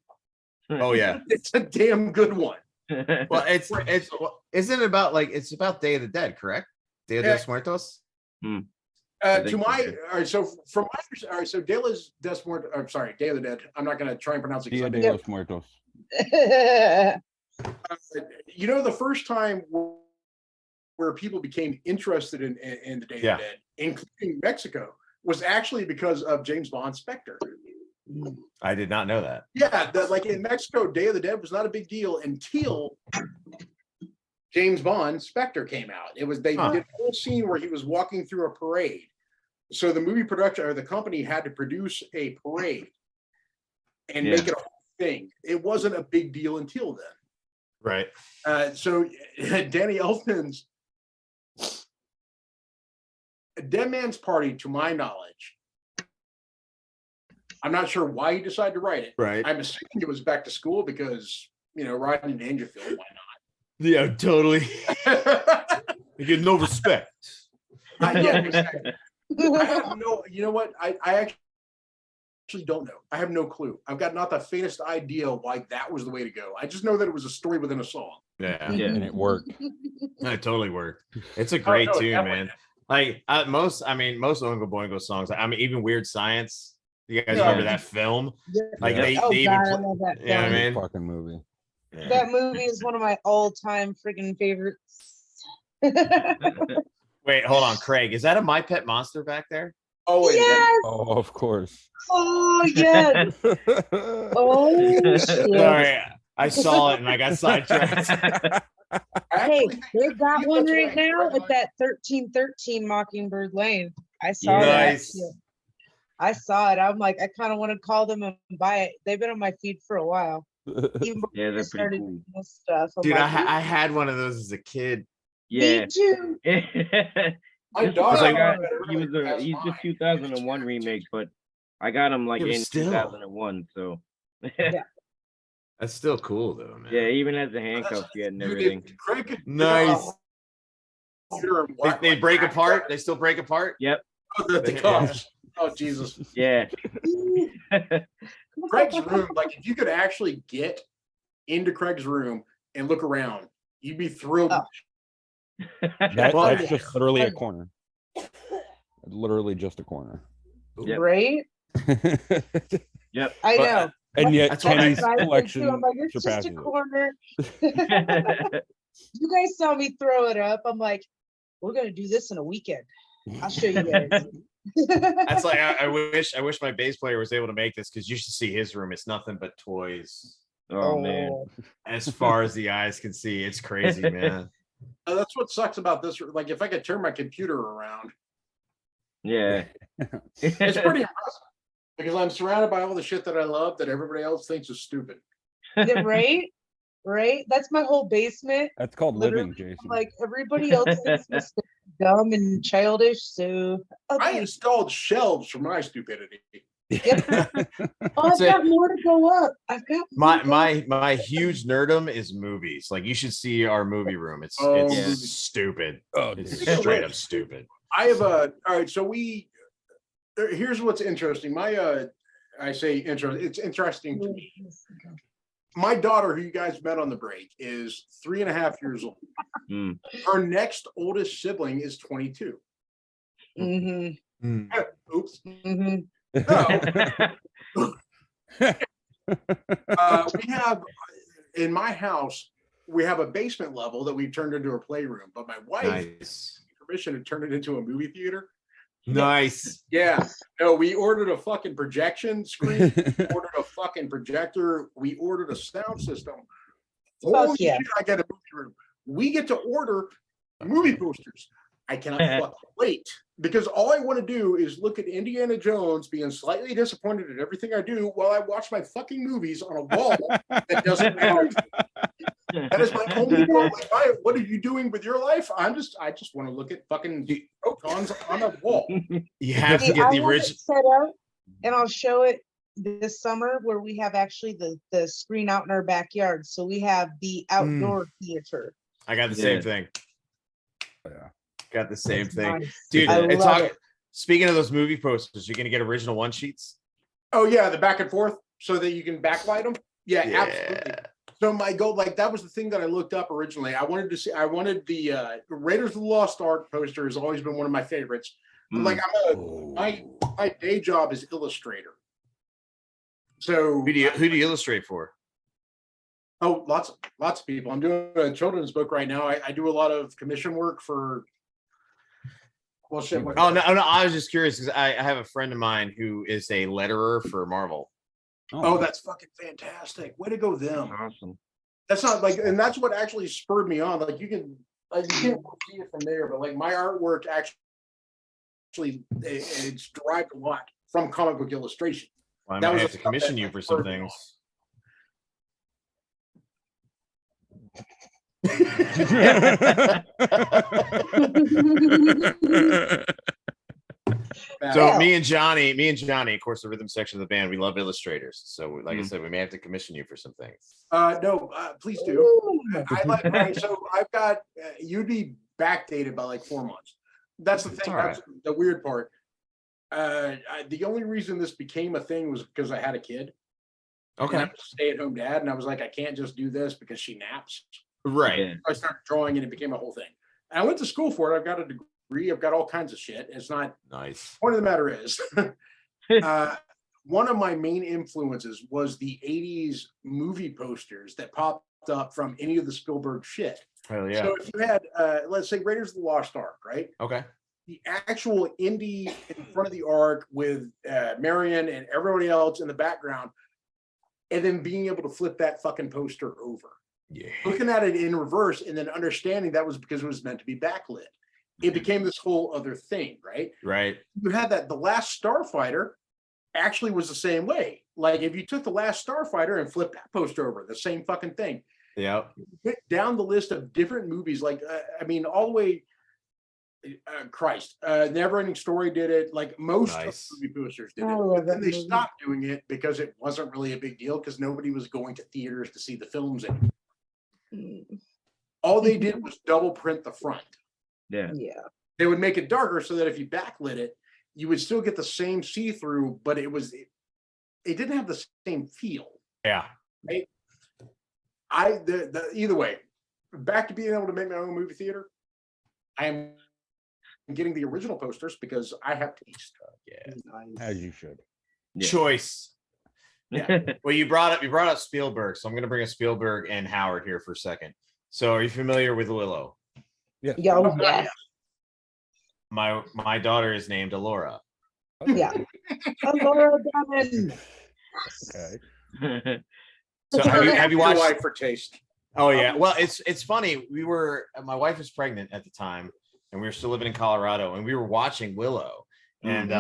Oh yeah, it's a damn good one. Well, isn't it about it's about Day of the Dead, correct? Dia de los Muertos. To my all right, so from my all right, so Day of the Dead. I'm not going to try and pronounce it. Dia de los Muertos. You know, the first time where people became interested in the Day of the Dead, including Mexico, was actually because of James Bond Spectre. I did not know that. Yeah, like in Mexico, Day of the Dead was not a big deal until James Bond Spectre came out. It was they did a whole scene where he was walking through a parade. So the movie production or the company had to produce a parade and make it a whole thing. It wasn't a big deal until then. Right. So Danny Elfman's Dead Man's Party, to my knowledge, I'm not sure why he decided to write it. Right. I'm assuming it was Back to School because, Rodney Dangerfield, why not? Yeah, totally. You get no respect. I have no, you know what? I actually don't know. I have no clue. I've got not the faintest idea why that was the way to go. I just know that it was a story within a song. Yeah. And it worked. It totally worked. It's a great tune, man. Like most Oingo Boingo songs. I mean, even Weird Science. You guys remember that film? Like they even. I love that film. Yeah, man. Fucking movie. Yeah. That movie is one of my all-time freaking favorites. Wait, hold on, Craig. Is that a My Pet Monster back there? Oh, yes. Oh, of course. Oh yes. Oh shit. Sorry, I saw it and I got sidetracked. Hey, they got one right now at that 1313 Mockingbird Lane. I saw that. I saw it. I'm like, I kind of want to call them and buy it. They've been on my feed for a while. Even before Yeah, they're I started pretty cool. doing this stuff. I'm Dude, like, I had one of those as a kid. Yeah. me too. My This daughter was I got got, it he was early. he's the 2001 remake, but I got him like Yeah, but in still. 2001. So That's still cool though, man. yeah, even has the handcuffs yet and Dude, everything. Craig could Nice. They break Jack apart. They still break apart. Yep. The cuffs. Oh Jesus. Yeah. Craig's room, like if you could actually get into Craig's room and look around, you'd be thrilled. Oh. That's just literally a corner. Literally just a corner. Yep. Right? Yep. I know. And yet That's what Kenny's I think too. collection I'm like, it's just surpasses a it. corner. You guys saw me throw it up. I'm like, we're gonna do this in a weekend. I'll show you guys. That's like I wish my bass player was able to make this because you should see his room. It's nothing but toys. Oh man. As far as the eyes can see. It's crazy, man. That's what sucks about this. Like if I could turn my computer around, Yeah. it's pretty impressive because I'm surrounded by all the shit that I love that everybody else thinks is stupid. Yeah, right? Right? That's my whole basement. That's called Literally, living, Jason. Like everybody else thinks it's dumb and childish. So I okay. installed shelves for my stupidity. Yep. Oh, I've got more to go up. I've got more My huge nerdum is movies. Like you should see our movie room. It's Yeah. stupid. Oh, It's dude. straight up stupid. I have all right. So here's what's interesting. I say interesting. It's interesting to me. My daughter, who you guys met on the break, is 3.5 years old. Mm. Her next oldest sibling is 22. Mm-hmm. Oops. Mm-hmm. No. We have in my house, we have a basement level that we've turned into a playroom. But my wife Nice. permission to turn it into a movie theater. Nice. Yeah. No, we ordered a fucking projection screen, we ordered a fucking projector, we ordered a sound system. Holy yeah. shit, I got a movie room. We get to order movie posters. I cannot fucking wait because all I want to do is look at Indiana Jones being slightly disappointed at everything I do while I watch my fucking movies on a wall that doesn't matter. That is my only goal. Like, what are you doing with your life? I just want to look at fucking protons on a wall. You have to See, get I the have it original. set up, and I'll show it this summer where we have actually the screen out in our backyard. So we have the outdoor theater. I got the same Yeah. thing. Yeah. Got the same It's thing. nice. Dude, I it's love all, it. speaking of those movie posters, you're gonna get original one sheets. Oh yeah, the back and forth so that you can backlight them. Yeah, absolutely. So my goal, like that was the thing that I looked up originally. I wanted the Raiders of the Lost Ark poster has always been one of my favorites. Like my day job is illustrator. So Who do you illustrate for? oh, lots of people. I'm doing a children's book right now. I do a lot of commission work for. Well, shit. Oh no, I was just curious because I have a friend of mine who is a letterer for Marvel. Oh, that's fucking fantastic. Way to go, them. Awesome. That's not like, and that's what actually spurred me on. Like you can't see it from there, but like my artwork actually it's derived a lot from comic book illustration. Well, I That might was have a to stuff commission that you for spurred some me things. So Yeah. me and Johnny, of course, the rhythm section of the band, we love illustrators. So like I said, we may have to commission you for some things. No, please do. I like right. So I've got you'd be backdated by like 4 months. That's the It's thing. all That's the weird part. The only reason this became a thing was because I had a kid. Okay. And I'm a stay-at-home dad, and I was like, I can't just do this because she naps. Right. Yeah. I started drawing, and it became a whole thing. And I went to school for it. I've got a degree. I've got all kinds of shit. It's not. Nice. Point of the matter is, one of my main influences was the '80s movie posters that popped up from any of the Spielberg shit. Hell yeah. So if you had, let's say, Raiders of the Lost Ark, right? Okay. The actual Indy in front of the Ark with Marion and everybody else in the background, and then being able to flip that fucking poster over. Yeah. Looking at it in reverse and then understanding that was because it was meant to be backlit. It became this whole other thing, right? Right. You had that the Last Starfighter actually was the same way. Like if you took the Last Starfighter and flipped that poster over, the same fucking thing. Yep. Went down the list of different movies, like I mean, all the way. Never-Ending Story did it. Like most Nice. of the movie posters did I it, love but then that they movie. stopped doing it because it wasn't really a big deal because nobody was going to theaters to see the films anymore. All they did was double print the front. Yeah. Yeah. They would make it darker so that if you backlit it, you would still get the same see-through, but it didn't have the same feel. Yeah. Right? Either way, back to being able to make my own movie theater. I am getting the original posters because I have taste. Yeah. As you should. Yeah. Choice. Yeah. Well, you brought up Spielberg, so I'm going to bring up Spielberg and Howard here for a second. So, are you familiar with Willow? Yeah. Oh, yeah. My daughter is named Alora. Yeah. Laura Dunn. Okay. So, have you Your watched? wife for taste? Oh yeah. Well, it's funny. My wife was pregnant at the time, and we were still living in Colorado, and we were watching Willow, and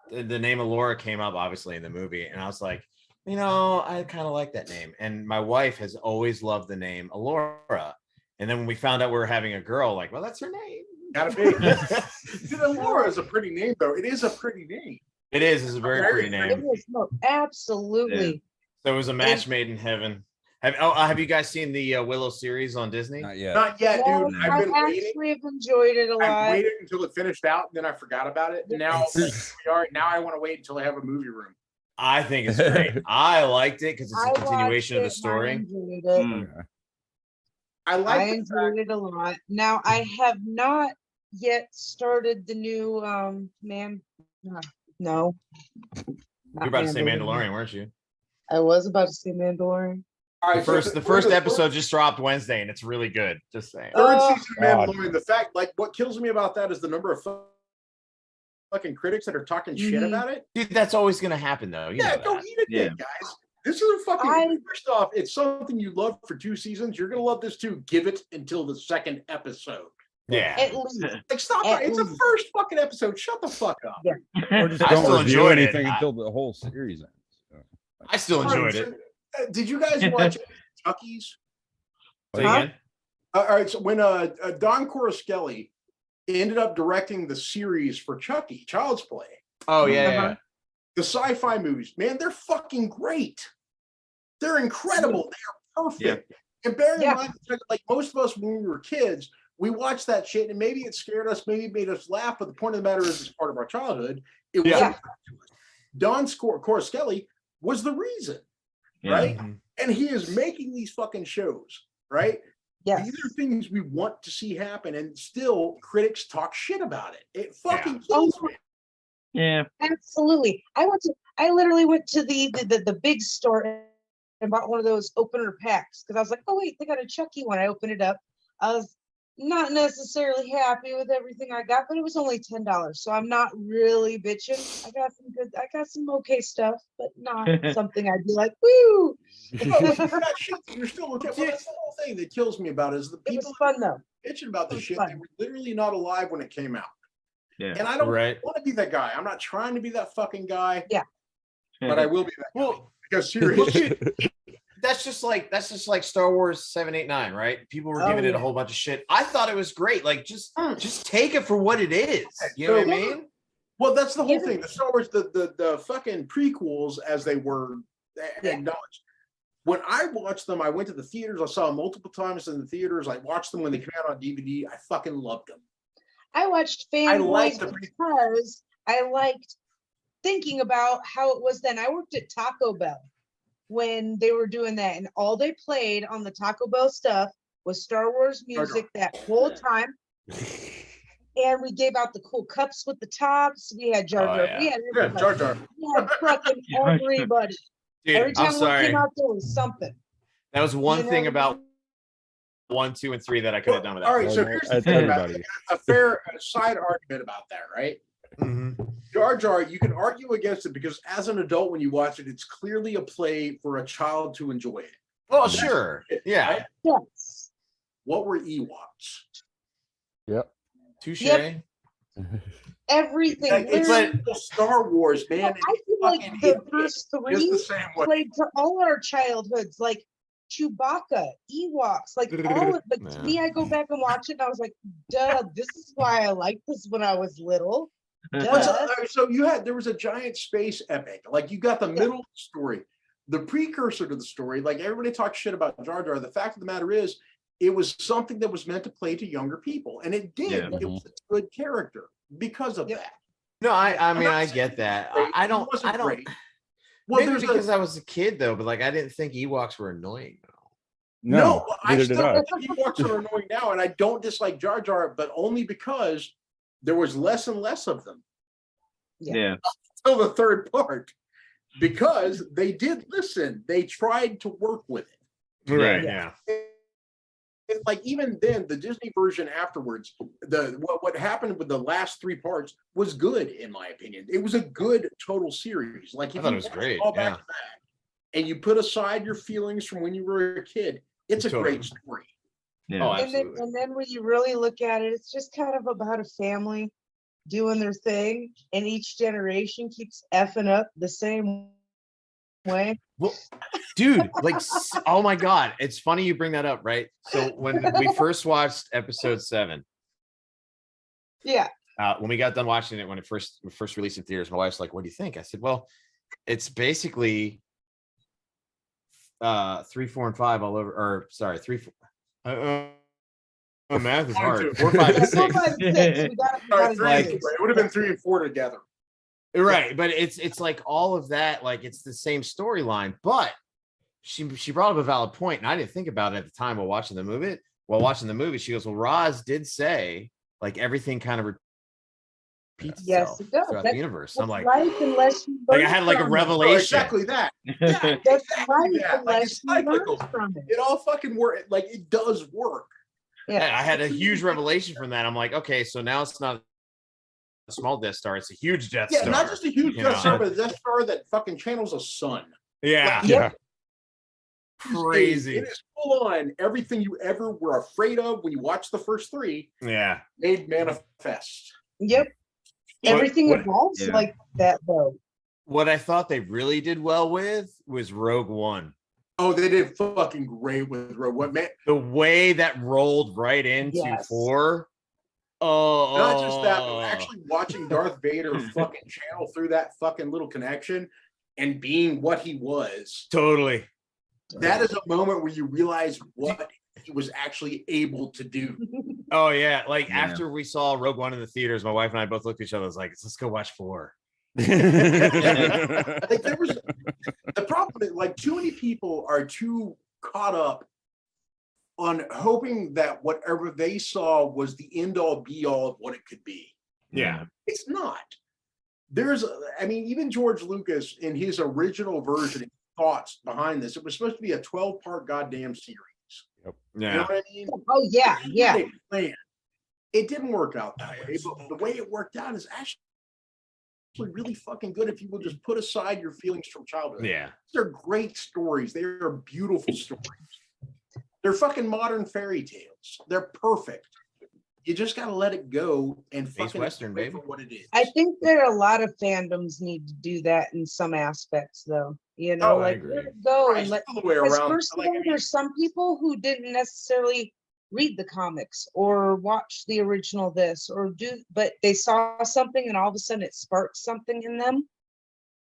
the name of Laura came up obviously in the movie, and I was like, I kind of like that name, and my wife has always loved the name Alora, and then when we found out we were having a girl, like, well, that's her name. Gotta be. Dude, Alora is a pretty name, though. It is a pretty name. It is. It's a very pretty It name. is, no, absolutely. So it was a match made in heaven. Have you guys seen the Willow series on Disney? Not yet. Not yet, Well, dude. I I've been waiting. actually have enjoyed it a I lot. waited until it finished out, and then I forgot about it. And now, now I want to wait until I have a movie room. I think it's great. I liked it because it's I a continuation of the watched it and I story. enjoyed it. I I like the enjoyed it a lot. Now I have not yet started the new no. You were about to say Mandalorian, weren't you? I was about to say Mandalorian. All The right, first the first episode just dropped Wednesday, and it's really good. Just saying. Third season of God. Mandalorian. The fact, like, what kills me about that is the number of fucking critics that are talking shit about it. Dude, that's always gonna happen, though. You know Go that. eat a dick, guys. This is a fucking. First off, it's something you love for 2 seasons. You're gonna love this too. Give it until the 2nd episode. Yeah. At least. Like, stop! It's the first fucking episode. Shut the fuck up. Yeah. Or just I don't still review enjoyed it. anything until the whole series ends. So. I still enjoyed it. Did you guys watch Chucky's? Say again? All right. So when Don Coruscant ended up directing the series for Chucky, Child's Play. Oh yeah. The sci-fi movies, man, they're fucking great. They're incredible. They are perfect. And bear in mind, like most of us when we were kids, we watched that shit, and maybe it scared us, maybe it made us laugh. But the point of the matter is, it's part of our childhood. It was Don Coruscant was the reason, right? And he is making these fucking shows, right? Yeah. These are things we want to see happen, and still critics talk shit about it. It fucking kills me. Yeah, absolutely. I literally went to the big store and bought one of those opener packs because I was like, oh wait, they got a Chucky one. I opened it up. I was not necessarily happy with everything I got, but it was only $10, so I'm not really bitching. I got some okay stuff, but not something I'd be like, woo. You're still looking. Well, that's the whole thing that kills me about it is the people. It was fun though. Bitching about this shit. Fun. They were literally not alive when it came out. Yeah. And I don't want to be that guy. I'm not trying to be that fucking guy. Yeah. But I will be that guy. Because seriously. That's just like Star Wars 7, 8, 9, right? People were giving it a whole bunch of shit. I thought it was great. Like just take it for what it is. You know what I mean? Well, that's the whole thing. The Star Wars, the fucking prequels, as they were acknowledged. When I watched them, I went to the theaters. I saw them multiple times in the theaters. I watched them when they came out on DVD. I fucking loved them. I watched Fanboys because I liked thinking about how it was then. I worked at Taco Bell when they were doing that, and all they played on the Taco Bell stuff was Star Wars music that whole time. And we gave out the cool cups with the tops. We had Jar Jar. We had everybody. Jar Jar. We had fucking everybody. Dude, Every time I'm we sorry. came out, there was something. That was one thing about 1, 2, and 3 that I could have done with that. All right, so here's the thing about it. A fair side argument about that, right? Jar Jar, you can argue against it because as an adult, when you watch it, it's clearly a play for a child to enjoy it. Oh, sure. Yeah. Right? Yes. What were Ewoks? Yep. Touche. Yep. Everything. It's like Star Wars, man. I feel like the first 3 played to all our childhoods, like Chewbacca, Ewoks, like all of like to me, I go back and watch it and I was like, duh, this is why I liked this when I was little. So there was a giant space epic. Like you got the middle story, the precursor to the story. Like everybody talks shit about Jar Jar. The fact of the matter is, it was something that was meant to play to younger people, and it did. Yeah. It was a good character because of that. No, I mean I get that. I don't. Great. Well, maybe because I was a kid though, but like I didn't think Ewoks were annoying. No, I still think Ewoks are annoying now, and I don't dislike Jar Jar, but only because there was less and less of them. Yeah. Until the third part, because they did listen. They tried to work with it. Right. Yeah. And like even then, the Disney version afterwards, what happened with the last 3 parts was good in my opinion. It was a good total series. Like if I thought you it was watch great. all back to back, and you put aside your feelings from when you were a kid, it's a great story. Yeah. Oh, And then when you really look at it, it's just kind of about a family doing their thing, and each generation keeps effing up the same way. Well, dude, like, oh my God, it's funny you bring that up, right? So when we first watched episode 7, when we got done watching it, when it first released in theaters, my wife's like, "What do you think?" I said, "Well, it's basically 3, 4, and 5 all over, or sorry, 3, 4. Math is hard. 4, 5, and 6. 4, 5, and 6. It would have been 3 and 4 together. Right, but it's like all of that, like it's the same storyline, but she brought up a valid point, and I didn't think about it at the time while watching the movie. She goes, "Well, Roz did say like everything kind of repeats Yes, itself it does. throughout That's, the universe. that's I'm like, life unless you like I learn had like a from it. revelation. Exactly that. Yeah, That's exactly life that. Like, unless it's you learn cyclical. from it. It all fucking work. Like it does work. Yeah. I had a huge revelation from that. I'm like, okay, so now it's not a small Death Star, it's a huge Death Yeah, Star. not just a huge you Death know? Star, but a Death Star that fucking channels a sun. Yeah. Yeah. Crazy. It is full on everything you ever were afraid of when you watched the first three Yeah. made manifest. Yep. Everything what- evolves yeah. like that though. What I thought they really did well with was Rogue One. Oh, they did fucking great with Rogue One, man. The way that rolled right into Yes. 4. Oh, Not just that, but actually watching Darth Vader fucking channel through that fucking little connection and being what he was. totally. That is a moment where you realize what he was actually able to do. Oh yeah, like Yeah. after we saw Rogue One in the theaters, my wife and I both looked at each other. I was like, let's go watch 4. Like there was the problem is like too many people are too caught up on hoping that whatever they saw was the end all be all of what it could be. Yeah. It's not. I mean, even George Lucas in his original version, thoughts behind this, it was supposed to be a 12-part goddamn series. You know Yeah. what I mean? Oh yeah, He yeah. had a plan. It didn't work out that way, but the way it worked out is actually really fucking good if you will just put aside your feelings from childhood. Yeah. They're great stories. They are beautiful stories. They're fucking modern fairy tales. They're perfect. You just gotta let it go and Space fucking Western, enjoy it baby. for what it is. I think that a lot of fandoms need to do that in some aspects though. You know, Oh, I like agree. let it go Right, and let all the way because around. first of Like, all, I mean, there's some people who didn't necessarily read the comics or watch the original this or do, but they saw something and all of a sudden it sparked something in them.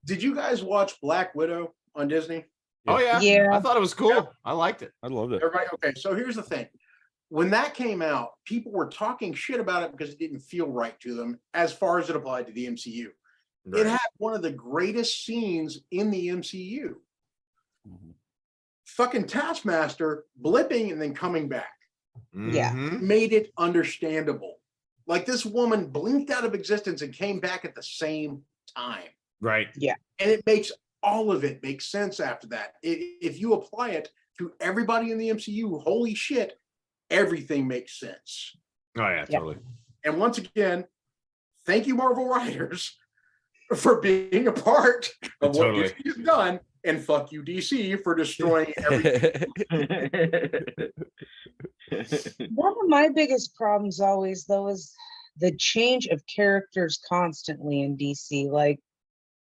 did you guys watch Black Widow on Disney? Oh yeah. Yeah. I thought it was cool. I liked it. I loved it. Everybody, okay. So here's the thing. When that came out, people were talking shit about it because it didn't feel right to them as far as it applied to the MCU. It had one of the greatest scenes in the MCU. Mhm. Fucking Taskmaster blipping and then coming back Yeah. Mhm. made it understandable. Like this woman blinked out of existence and came back at the same time. Right. And it makes all of it make sense after that. If you apply it to everybody in the MCU, holy shit, everything makes sense. Oh yeah, Yeah. totally. And once again, thank you, Marvel writers, for being a part of what Totally. Disney has done, and fuck you, DC, for destroying everything. One of my biggest problems always though is the change of characters constantly in DC. Like,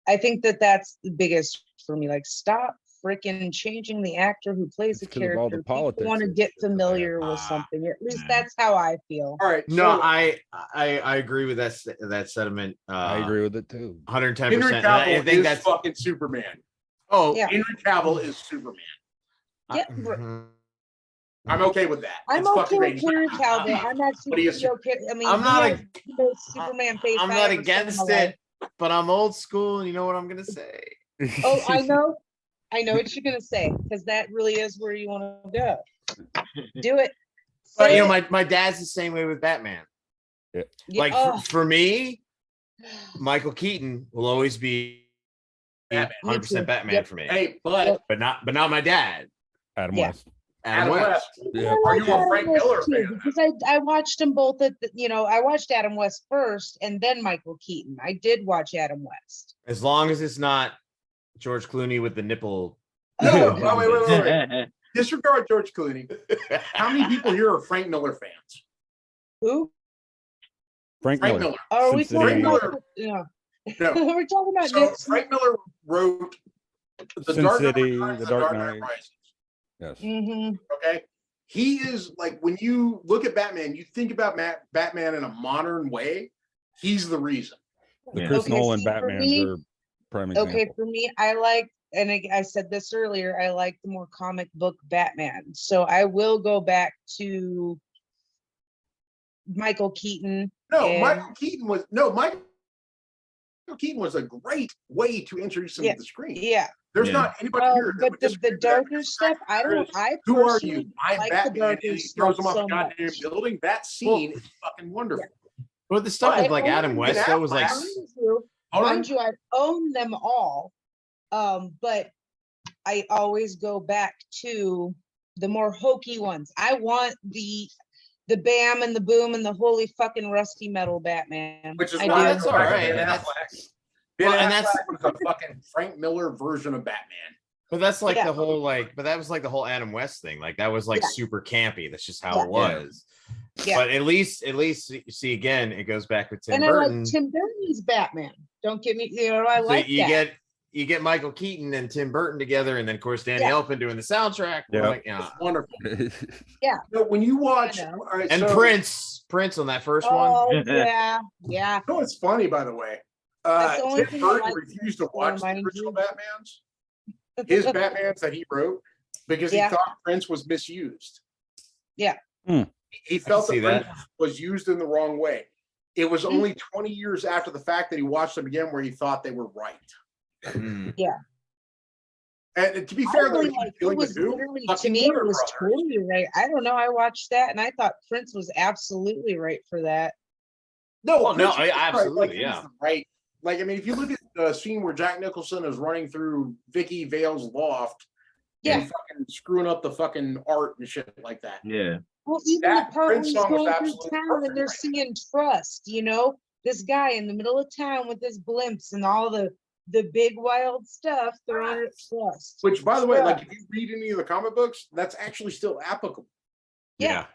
I think that that's the biggest for me. Like, stop freaking changing the actor who plays the It's 'cause of all the character. People politics want to and get shit that they have. familiar with something. At least yeah. that's how I feel. All right. No, so I agree with that sentiment. I agree with it too. 110%. Henry And I Cavill think is that's fucking Superman. oh Yeah. Henry Cavill is Superman. Yeah, mhm. I'm okay with that. I'm It's okay fucking with Henry Cavill. I'm But actually he is- pretty okay. I mean, I'm he not has the most Superman face. I'm I not ever saw in against my life. it, but I'm old school, and you know what I'm gonna say. Oh, I know. I know what you're gonna say because that really is where you want to go. Do it. But Say you know, it. my dad's the same way with Batman. Yeah, Like oh, for me, Michael Keaton will always be Batman. 100% Batman Yep. for me. Hey, but But not my dad, Adam Yeah. West. Adam West. Yeah. I Are like you a Adam Frank West Miller too, fan? because I watched them both at the, I watched Adam West first and then Michael Keaton. I did watch Adam West. As long as it's not George Clooney with the nipple. no, Oh, wait. Disregard George Clooney. How many people here are Frank Miller fans? who? Frank Frank Miller. Miller. Are we Sin talking City. about? Miller. Yeah. No. We're talking about So Nixon. Frank Miller wrote The Sin Dark Knight City, Returns, The The Dark Dark Knight Knight. Rises. Yes. Mhm. Okay. He is like when you look at Batman, you think about Batman in a modern way. He's the reason. The Yeah. Chris Okay, Nolan see, for Batmans me- are prime example. Okay, for me, I like, and I said this earlier, I like the more comic book Batman. So I will go back to Michael Keaton. No, and- Michael Keaton was a great way to introduce him Yeah. to the screen. Yeah, There's Yeah. not anybody here. that but would the disagree with that. darker stuff, I don't. I Who are personally you? I'm like the Batman. darker And he throws stuff him off so a goddamn much. building. That scene is fucking wonderful. But the stuff I with like own Adam them. West though was like Mind you, I own them all. But I always go back to the more hokey ones. I want the bam and the boom and the holy fucking rusty metal Batman. Which is I why do. that's all right. Ben And that's Affleck. Ben well, and Affleck that's was a fucking Frank Miller version of Batman. but that's like Yeah. the whole like but that was like the whole Adam West thing. Like that was like Yeah. super campy. That's just how Yeah. it was. Yeah. But at least you see again, it goes back with Tim And Burton. I like Tim Burton's Batman. Don't get me, I So like that. you get Michael Keaton and Tim Burton together, and then of course Danny Yeah. Elfman doing the soundtrack. We're Yeah. like, yeah. It's wonderful. Yeah. But when you watch, I know. all right, And so, Prince on that first Oh one. yeah, yeah. You know what's funny, by the way? That's the only Tim thing I Burton like refused to to watch the remind original you. Batmans, his Batmans that he wrote, because Yeah. he thought Prince was misused. Yeah. He felt see that that. Prince was used in the wrong way. It was only 20 years after the fact that he watched them again where he thought they were right. Mm. And to be I fair, though, really he was like, it dealing with was who? literally, to Fucking me, it Warner was Brothers. totally right. I don't know. I watched that and I thought Prince was absolutely right for that. No, Well, no, Prince was right, absolutely, he was yeah. right. Like, I mean, if you look at the scene where Jack Nicholson is running through Vicky Vale's loft Yeah. and fucking screwing up the fucking art and shit like that. Yeah. Well, even That the part when Prince he's song was going through absolutely town perfect and they're right. singing Trust, this guy in the middle of town with his blimps and all the big wild stuff throwing at Trust. Which, by the way, like Trust. if you read any of the comic books, that's actually still applicable. Yeah.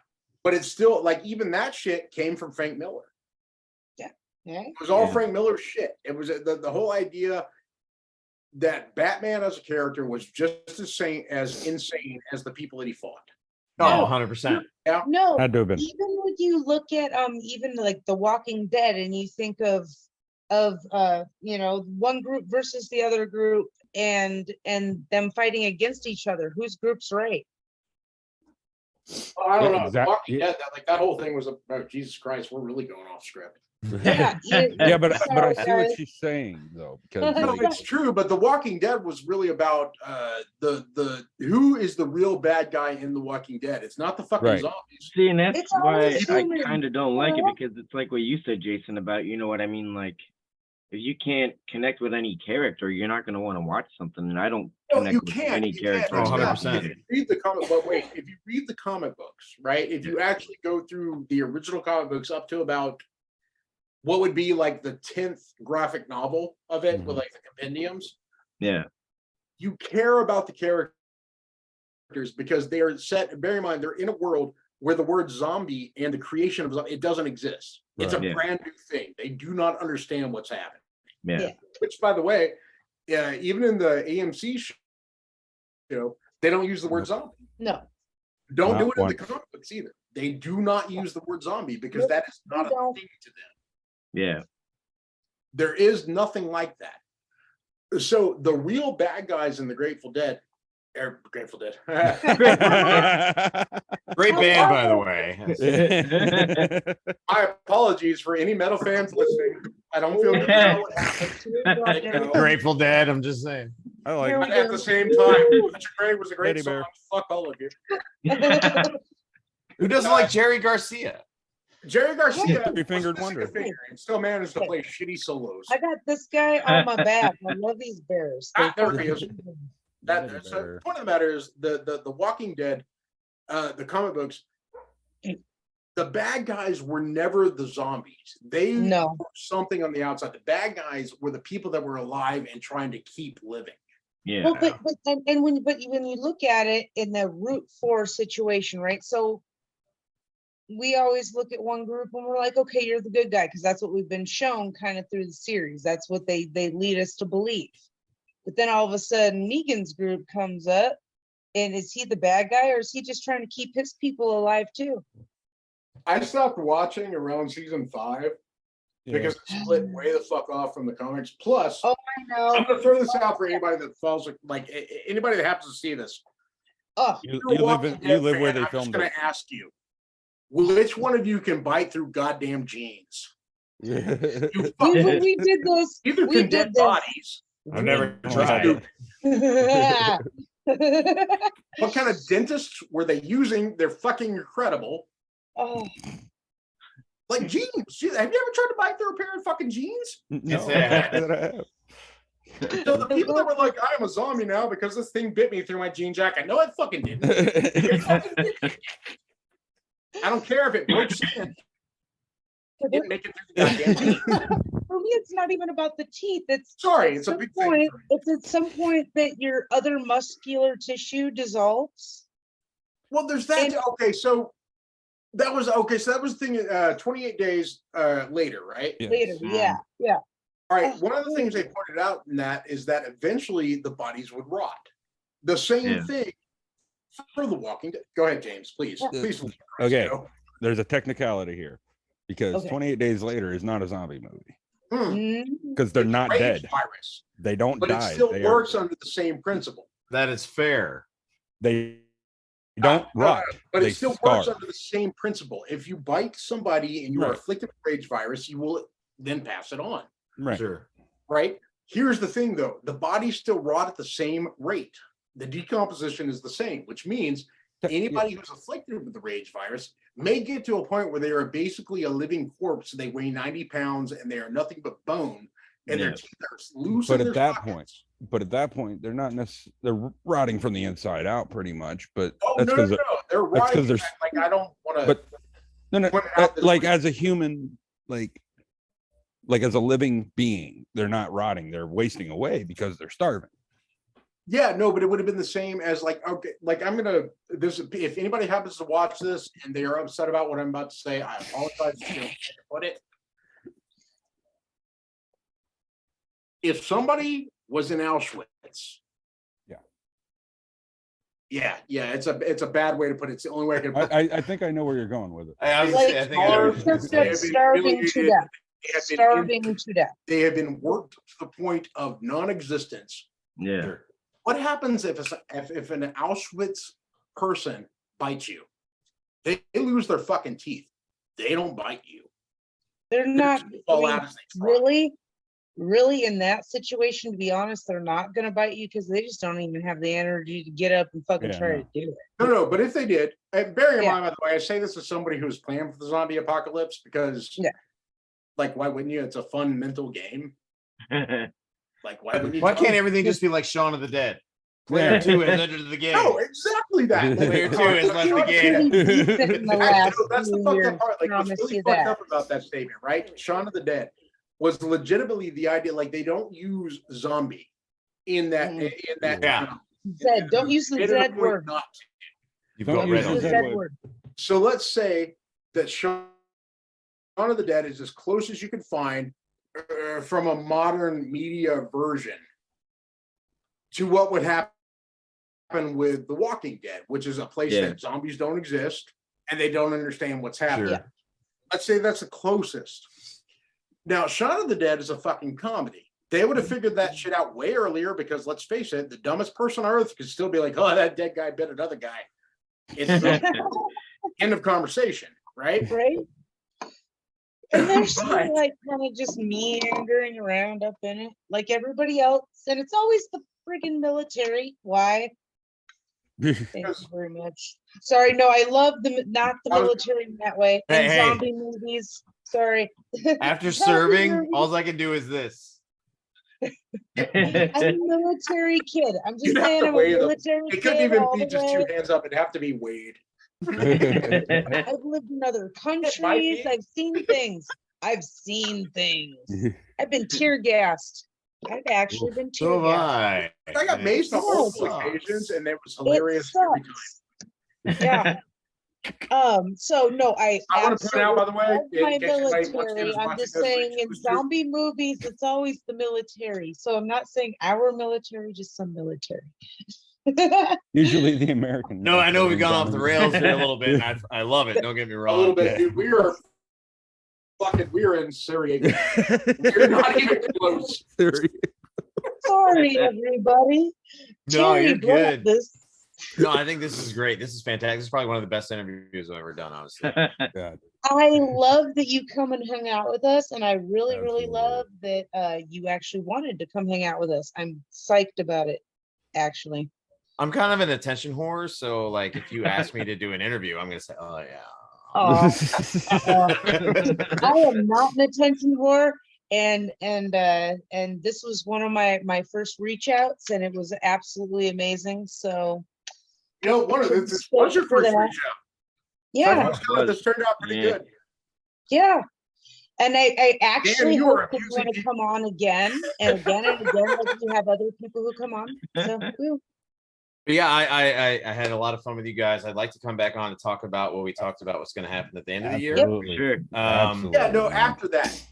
But it's still like even that shit came from Frank Miller. Yeah. It was all Yeah. Frank Miller shit. It was the whole idea that Batman as a character was just insane as the people that he fought. Oh, No. 100%. No, Had to have been. even when you look at even like The Walking Dead and you think of one group versus the other group and them fighting against each other, whose group's right? Oh, I don't Yeah, know. exact- Walking Dead, that whole thing was about Jesus Christ. We're really going off script. Yeah, Yeah, but I sorry, see guys. what she's saying though, because No, like, it's true, but The Walking Dead was really about the who is the real bad guy in The Walking Dead. It's not the fucking Right. zombies. See, and that's It's why always I human. kind of don't like it, Well- because it's like what you said, Jason, about, you know what I mean? Like, if you can't connect with any character, you're not going to want to watch something. And I don't No, connect you with can't. any You character. Oh, can't. 100%. If you read the comic, but wait, if you read the comic books, right? If you actually go through the original comic books up to about what would be like the 10th graphic novel of it with like the compendiums, Yeah. you care about the characters because they are set. Bear in mind, they're in a world where the word zombie and the creation of zombie, it doesn't exist. It's a Right. Yeah. brand new thing. They do not understand what's happening. Yeah. Yeah. Which, by the way, even in the AMC show, they don't use the word zombie. No, Don't do Not it in the once. comic books either. They do not use the word zombie because that is not They a don't. thing to them. Yeah. There is nothing like that. So the real bad guys in the Grateful Dead, Great band, by the way. my apologies for any metal fans listening. I don't feel good about what happened. You know, Grateful Dead, I'm just saying. I like Here it. but at the same time, Richard Gray was a great Teddy bear. song. Fuck all of you. Who doesn't like Jerry Garcia? Jerry Garcia, Three-fingered was missing a wonder. finger and still managed to play shitty solos. I got this guy on my back. I love these bears. They There he fucking- is. That Teddy so bear. the point of the matter is the Walking Dead, the comic books, the bad guys were never the zombies. They No. were something on the outside. The bad guys were the people that were alive and trying to keep living. Yeah. Well, but when you look at it in the root for situation, right? So we always look at one group and we're like, okay, you're the good guy, because that's what we've been shown kind of through the series. That's what they lead us to believe. But then all of a sudden, Negan's group comes up, and is he the bad guy, or is he just trying to keep his people alive too? I stopped watching around season 5 because it split way the fuck off from the comics. Plus, Oh, I know. I'm gonna throw this out for anybody that falls like anybody that happens to see this. Oh, You You're a live Walking you Dead live where fan, they I'm just filmed gonna it. ask you, which one of you can bite through goddamn jeans? You we did this. Either We can did dead this. bodies. I've never Oh, tried. Yeah. What kind of dentists were they using? They're fucking incredible. Oh, Like jeans. Have you ever tried to bite through a pair of fucking jeans? No, Yeah. that I have. So the people that were like, I am a zombie now because this thing bit me through my jean jacket. No, it fucking didn't. It fucking didn't. I don't care if it broke skin. It didn't make it through the goddamn jeans. For me, it's not even about the teeth. It's Sorry, at it's a some big point, thing. it's at some point that your other muscular tissue dissolves. Well, there's that. And- Okay, so that was okay. So that was the thing. 28 days later, right? Yes. Later, yeah. All right. One of the things they pointed out in that is that eventually the bodies would rot. The same thing for The Walking Dead. Go ahead, James. Please, please. Okay. Go. There's a technicality here because Okay. 28 days later is not a zombie movie Mm. because they're It's not rage dead. virus, They don't but die. it still They works under the same principle. That is fair. They don't rot. But They it still starve. works under the same principle. If you bite somebody and you are Right. afflicted with rage virus, you will then pass it on. Right. Sure. Right? Here's the thing though, the bodies still rot at the same rate. The decomposition is the same, which means anybody who's afflicted with the rage virus may get to a point where they are basically a living corpse. They weigh 90 pounds and they are nothing but bone, and their teeth are loose. But in at their that sockets. they're not necessarily, they're rotting from the inside out pretty much, but Oh, that's no, because they're that's 'cause rotting. there's- Like I don't want to. but no, point it out this like way. as a human, like as a living being, they're not rotting, they're wasting away because they're starving. Yeah, no, but it would have been the same as like, okay, like I'm gonna this if anybody happens to watch this and they are upset about what I'm about to say, I apologize. Put it. If somebody was in Auschwitz, yeah, it's a bad way to put it. It's the only way I can put it. I think I know where you're going with it. I was Like, I think I know what you're just saying. like starving to death. They have been Starving to death. They have been worked to the point of non-existence. Yeah. What happens if an Auschwitz person bites you? They lose their fucking teeth. They don't bite you. They're not They fall out as they try. really in that situation, to be honest, they're not gonna bite you because they just don't even have the energy to get up and fucking Yeah, try no. to do it. No, but if they did, and bearing in Yeah. mind, by the way, I say this as somebody who's planned for the zombie apocalypse because, Yeah. like, why wouldn't you? It's a fun mental game. Like, why wouldn't you? Why can't everything just be like Shaun of the Dead? Player Yeah. 2 has entered the game. No, exactly that. Player 2 has left the game. Pretty decent in the last That's the few fucked years, up part. Like, what's promise really you fucked that. up about that statement, right? Shaun of the Dead was legitimately the idea. Like, they don't use zombie in that. Mhm. In that. Yeah. Zed, don't use the Made it a Z point word. not to. You've Don't got use red Use on the the there. Z word. word. So let's say that Shaun of the Dead is as close as you can find from a modern media version to what would happen with The Walking Dead, which is a place Yeah. that zombies don't exist and they don't understand what's happening. Sure. Let's say that's the closest. Now, Shaun of the Dead is a fucking comedy. They would have figured that shit out way earlier because let's face it, the dumbest person on earth could still be like, oh, that dead guy bit another guy. It's end of conversation, right? Right? And they're still But- like kind of just meandering around up in it, like everybody else. And it's always the friggin' military. Why? Thank you very much. Sorry, no, I love not the I was- military in that way. Hey, In hey. zombie movies. Sorry. After Zombie serving, movies. all I can do is this. I'm a military kid. I'm just You'd have saying to I'm a weigh them. military It couldn't kid even all be the just way. two hands up. It'd have to be weighed. I've lived in other countries. be. I've seen things. I've seen things. I've been tear gassed. I've actually been tear So have gassed. I. I got maced on Yes. multiple occasions, and it was hilarious every time. Sucks. Yeah. So no, I I want to point out, by the way, absolutely love in case my anybody once again military. is I'm watching just this, saying like, in zombie movies, it's always the military. So I'm not saying our military, just some military. Usually the American. No, I know we've military gone off the zombies. rails here a little bit. And I love it. Don't get me a wrong. little bit, dude. We're in Syria. We're not even close. Sorry, everybody. No, Terry you're brought good. This. No, I think this is great. This is fantastic. This is probably one of the best interviews I've ever done, honestly. God. I love that you come and hung out with us, and I really Absolutely. love that you actually wanted to come hang out with us. I'm psyched about it, actually. I'm kind of an attention whore, so like if you ask me to do an interview, I'm gonna say, "Oh yeah." Oh, I am not an attention whore, and this was one of my first reach outs, and it was absolutely amazing. So You know, one of this was your for first that. reach out. Yeah, This turned out pretty good. yeah. And I actually you are hope that you want to come on again and again and again, like you have other people who come on. So woo. But yeah, I had a lot of fun with you guys. I'd like to come back on and talk about what we talked about, what's going to happen at the end of the year. Absolutely. Sure. Yeah, no, man.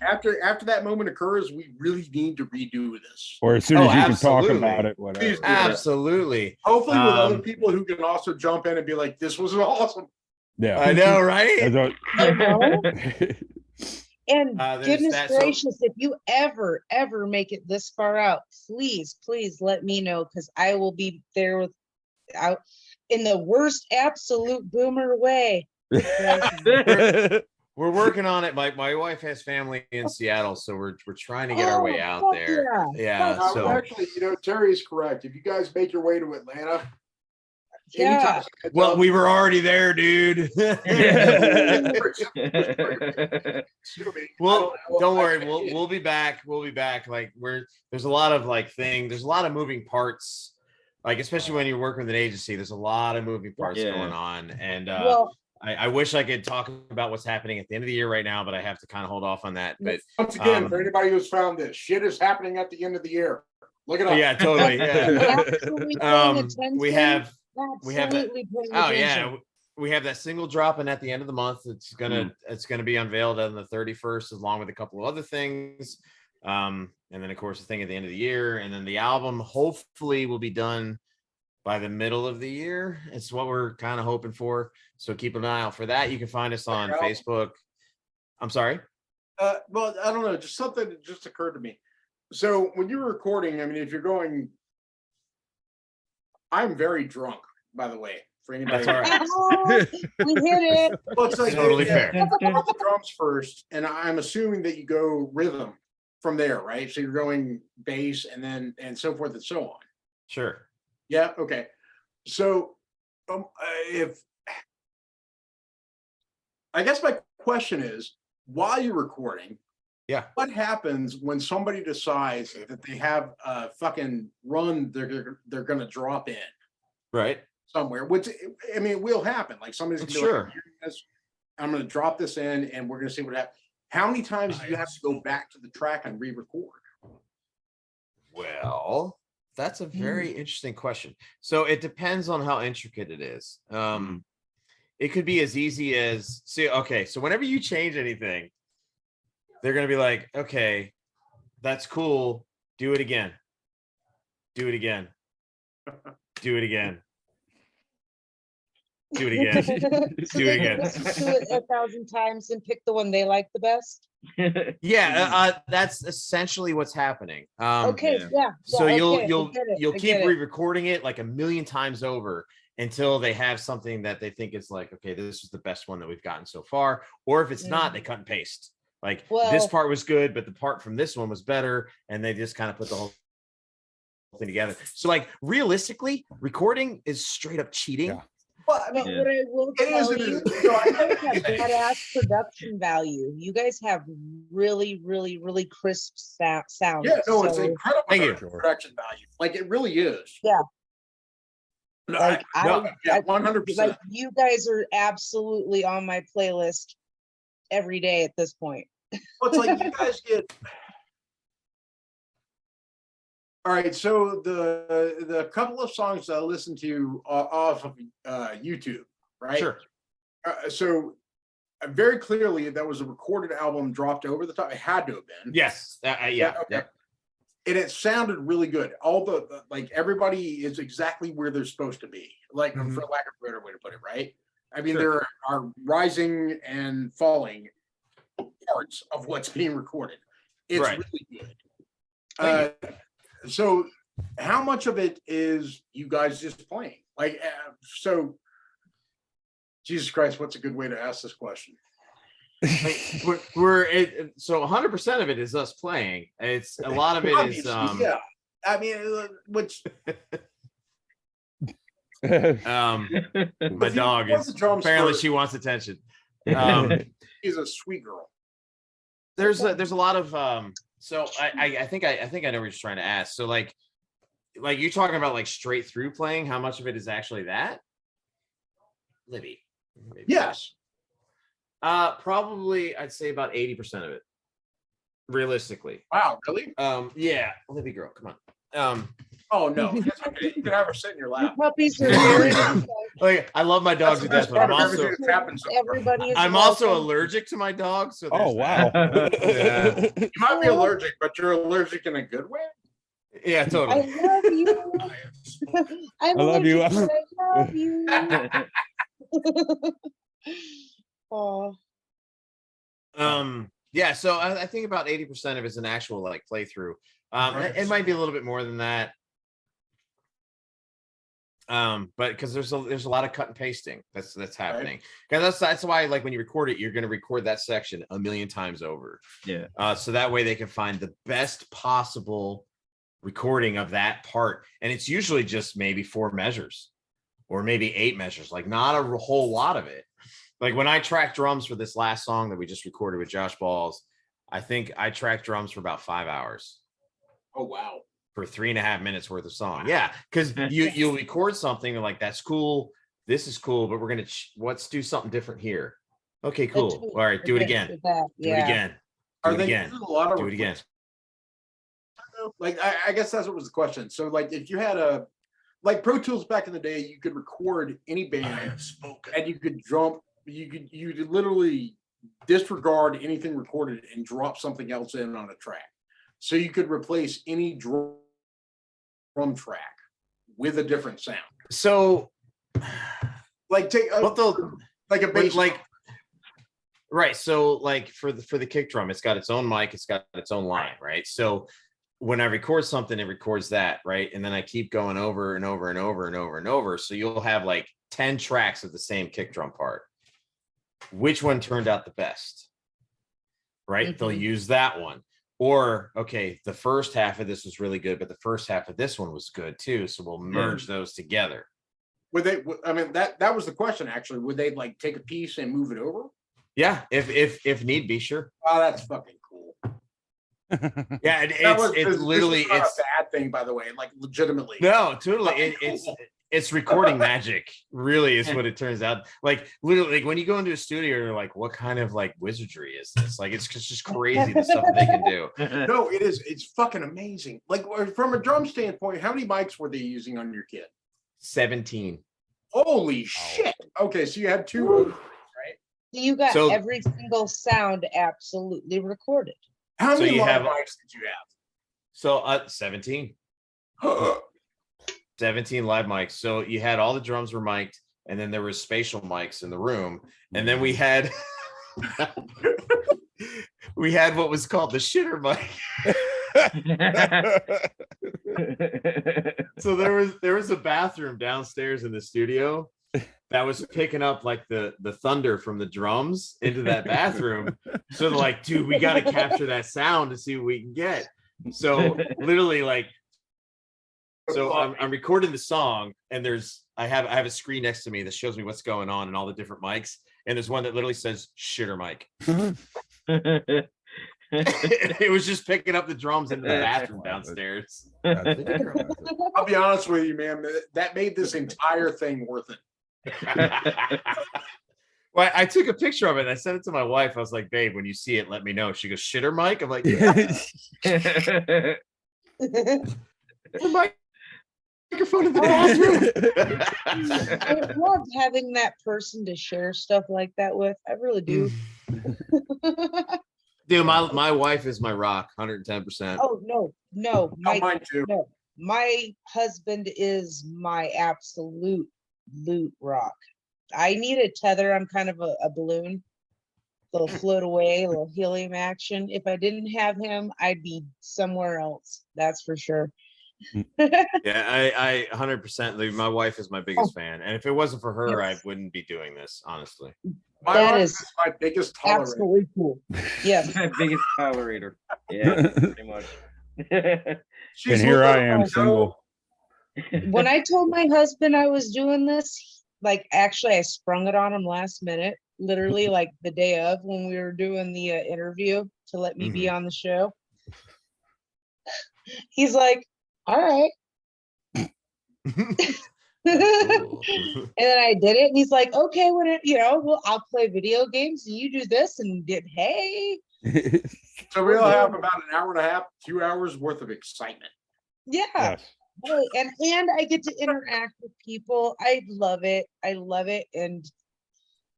after that moment occurs, we really need to redo this. Or as soon Oh, as you can absolutely. talk about it, whatever. Please do that. Absolutely. Hopefully with other people who can also jump in and be like, this was awesome. Yeah. I know, right? You know? And There's goodness that, so- gracious, if you ever make it this far out, please let me know, because I will be there out in the worst absolute boomer way. We're working on it. My wife has family in Seattle, so we're trying to get our way out fuck there. Yeah. Well, So actually, you know, Terry's correct. If you guys make your way to Atlanta, Yeah. well, we were already there, dude. Well, don't worry. We'll be back. We'll be back. Like there's a lot of there's a lot of moving parts. Like, especially when you're working with an agency, there's a lot of moving parts going on. And Well, I wish I could talk about what's happening at the end of the year right now, but I have to kind of hold off on that. But once again, for anybody who's found this, shit is happening at the end of the year. Look it up. yeah, totally. Yeah. absolutely paying attention. we have that. Absolutely paying Oh attention. yeah, we have that single dropping at the end of the month. It's gonna be unveiled on the 31st, along with a couple of other things. And then of course the thing at the end of the year, and then the album hopefully will be done by the middle of the year. It's what we're kind of hoping for. So keep an eye out for that. You can find us on Facebook. I'm sorry. Well, I don't know, just something that just occurred to me. So when you're recording, I mean, if you're going, I'm very drunk, by the way, for anybody. That's all right. Oh, we hit it. Well, it's like, Totally fair. the drums first, and I'm assuming that you go rhythm from there, right? So you're going bass and so forth and so on. Sure. Yeah. Okay. So, if I guess my question is, while you're recording, yeah, what happens when somebody decides that they have a fucking run they're going to drop in right somewhere? Which, I mean, it will happen. Like somebody's going to be sure. like, "Yes, I'm going to drop this in, and we're going to see what happens." How many times do you have to go back to the track and re-record? Well, that's a very interesting question. So it depends on how intricate it is. It could be as easy as, so whenever you change anything, they're going to be like, okay, that's cool. Do it again. Do it again. Do it again. Do it again. So Do they it again. listen to it 1,000 times and pick the one they like the best. Yeah, that's essentially what's happening. Okay, yeah. So yeah, you'll okay, I you'll get it, you'll I keep get it. re-recording it like a million times over until they have something that they think is like, okay, this is the best one that we've gotten so far. Or if it's not, they cut and paste. Like, this Well- part was good, but the part from this one was better, and they just kind of put the whole thing together. So, like, realistically, recording is straight up cheating. Yeah. Well, I But mean, what I will It is, tell it you, is. you guys have badass production value. You guys have really, really, really crisp sound. yeah, no, it's So, incredible Thank you. production value. Like it really is. Yeah. No, like yeah, 100%. like you guys are absolutely on my playlist every day at this point. Well, it's like you guys get. All right, so the couple of songs that I listened to off of YouTube, right? Sure. So very clearly that was a recorded album dropped over the top. It had to have been. Yes. Yeah. Okay. Yep. And it sounded really good. All the like everybody is exactly where they're supposed to be. Like Mhm. for lack of a better way to put it, right? I mean, Sure. there are rising and falling parts of what's being recorded. It's Right. really good. So how much of it is you guys just playing? Like, so Jesus Christ, what's a good way to ask this question? So 100% of it is us playing. It's a lot of it is Obviously, yeah. I mean, which my dog is apparently she wants attention. She's a sweet girl. There's a lot of so I think I know what you're trying to ask. So like you're talking about like straight through playing, how much of it is actually that? Libby. Maybe. Yes. Probably I'd say about 80% of it. Realistically. Wow, really? Yeah, Libby girl, come on. Oh no, it's okay. You can have her sit in your lap. Puppies are very Like I love my dogs to death, but I'm also everybody is I'm also welcome. allergic to my dog. So Oh wow. yeah. You might be allergic, but you're allergic in a good way. Yeah, I totally. love you. I love you. I love you. Oh, Yeah, so I think about 80% of it's an actual like playthrough. It might be a little bit more than that. But because there's a lot of cut and pasting that's happening. Because that's why like when you record it, you're going to record that section a million times over. Yeah. So that way they can find the best possible recording of that part, and it's usually just maybe 4 measures or maybe 8 measures, like not a whole lot of it. Like when I tracked drums for this last song that we just recorded with Josh Balls, I think I tracked drums for about 5 hours. Oh wow. For 3.5 minutes worth of song. Yeah, because you'll record something and like that's cool, this is cool, but we're gonna let's do something different here. Okay, cool. All right, do it again. Do it again. Do it again. Do it again. Like I guess that's what was the question. So like if you had like Pro Tools back in the day, you could record any band and you could literally disregard anything recorded and drop something else in on a track. So you could replace any drum track with a different sound. So like take like a bass like right. So like for the kick drum, it's got its own mic, it's got its own line, right? So when I record something, it records that, right? And then I keep going over and over and over and over and over. So you'll have like 10 tracks of the same kick drum part. Which one turned out the best? Right? Mm-hmm. They'll use that one. Or, okay, the first half of this was really good, but the first half of this one was good too. So we'll merge those together. Would they, I mean, that was the question actually. Would they like take a piece and move it over? Yeah, if need be, sure. Oh, that's fucking cool. Yeah, it's literally not a bad thing, by the way. Like legitimately, no, totally. It's recording magic, really, is what it turns out. Like literally, like when you go into a studio, you're like, what kind of like wizardry is this? Like it's just crazy the stuff that they can do. No, it is. It's fucking amazing. Like from a drum standpoint, how many mics were they using on your kit? 17. Holy shit! Okay, so you had 2, right? You got every single sound absolutely recorded. How many live mics did you have? So 17. 17 live mics. So you had all the drums were mic'd, and then there was spatial mics in the room, and then we had what was called the shitter mic. So there was a bathroom downstairs in the studio that was picking up like the thunder from the drums into that bathroom. So they're like, dude, we got to capture that sound to see what we can get. So literally like, so I'm recording the song, and I have a screen next to me that shows me what's going on and all the different mics. And there's one that literally says shitter mic. It was just picking up the drums in the bathroom downstairs. I'll be honest with you, man. That made this entire thing worth it. Well, I took a picture of it and I sent it to my wife. I was like, babe, when you see it, let me know. She goes, shitter mic? I'm like, yeah. Microphone in the bathroom. I love having that person to share stuff like that with. I really do. Dude, my wife is my rock, 110%. Oh no, mine too. No, my husband is my absolute rock. I need a tether. I'm kind of a balloon. Little float away, a little helium action. If I didn't have him, I'd be somewhere else. That's for sure. Yeah, I 100%. My wife is my biggest fan, and if it wasn't for her, I wouldn't be doing this, honestly. That is my biggest tolerator. Absolutely cool. Yes, my biggest tolerator. Yeah, pretty much. And here I am, single. When I told my husband I was doing this, like actually I sprung it on him last minute. literally like the day of when we were doing the interview to let me be on the show. He's like, all right. And then I did it, and he's like, okay, when it, well, I'll play video games and you do this, and did hey. So we'll have about an hour and a half, 2 hours worth of excitement. Yeah. Yes. Hey, and I get to interact with people. I love it. And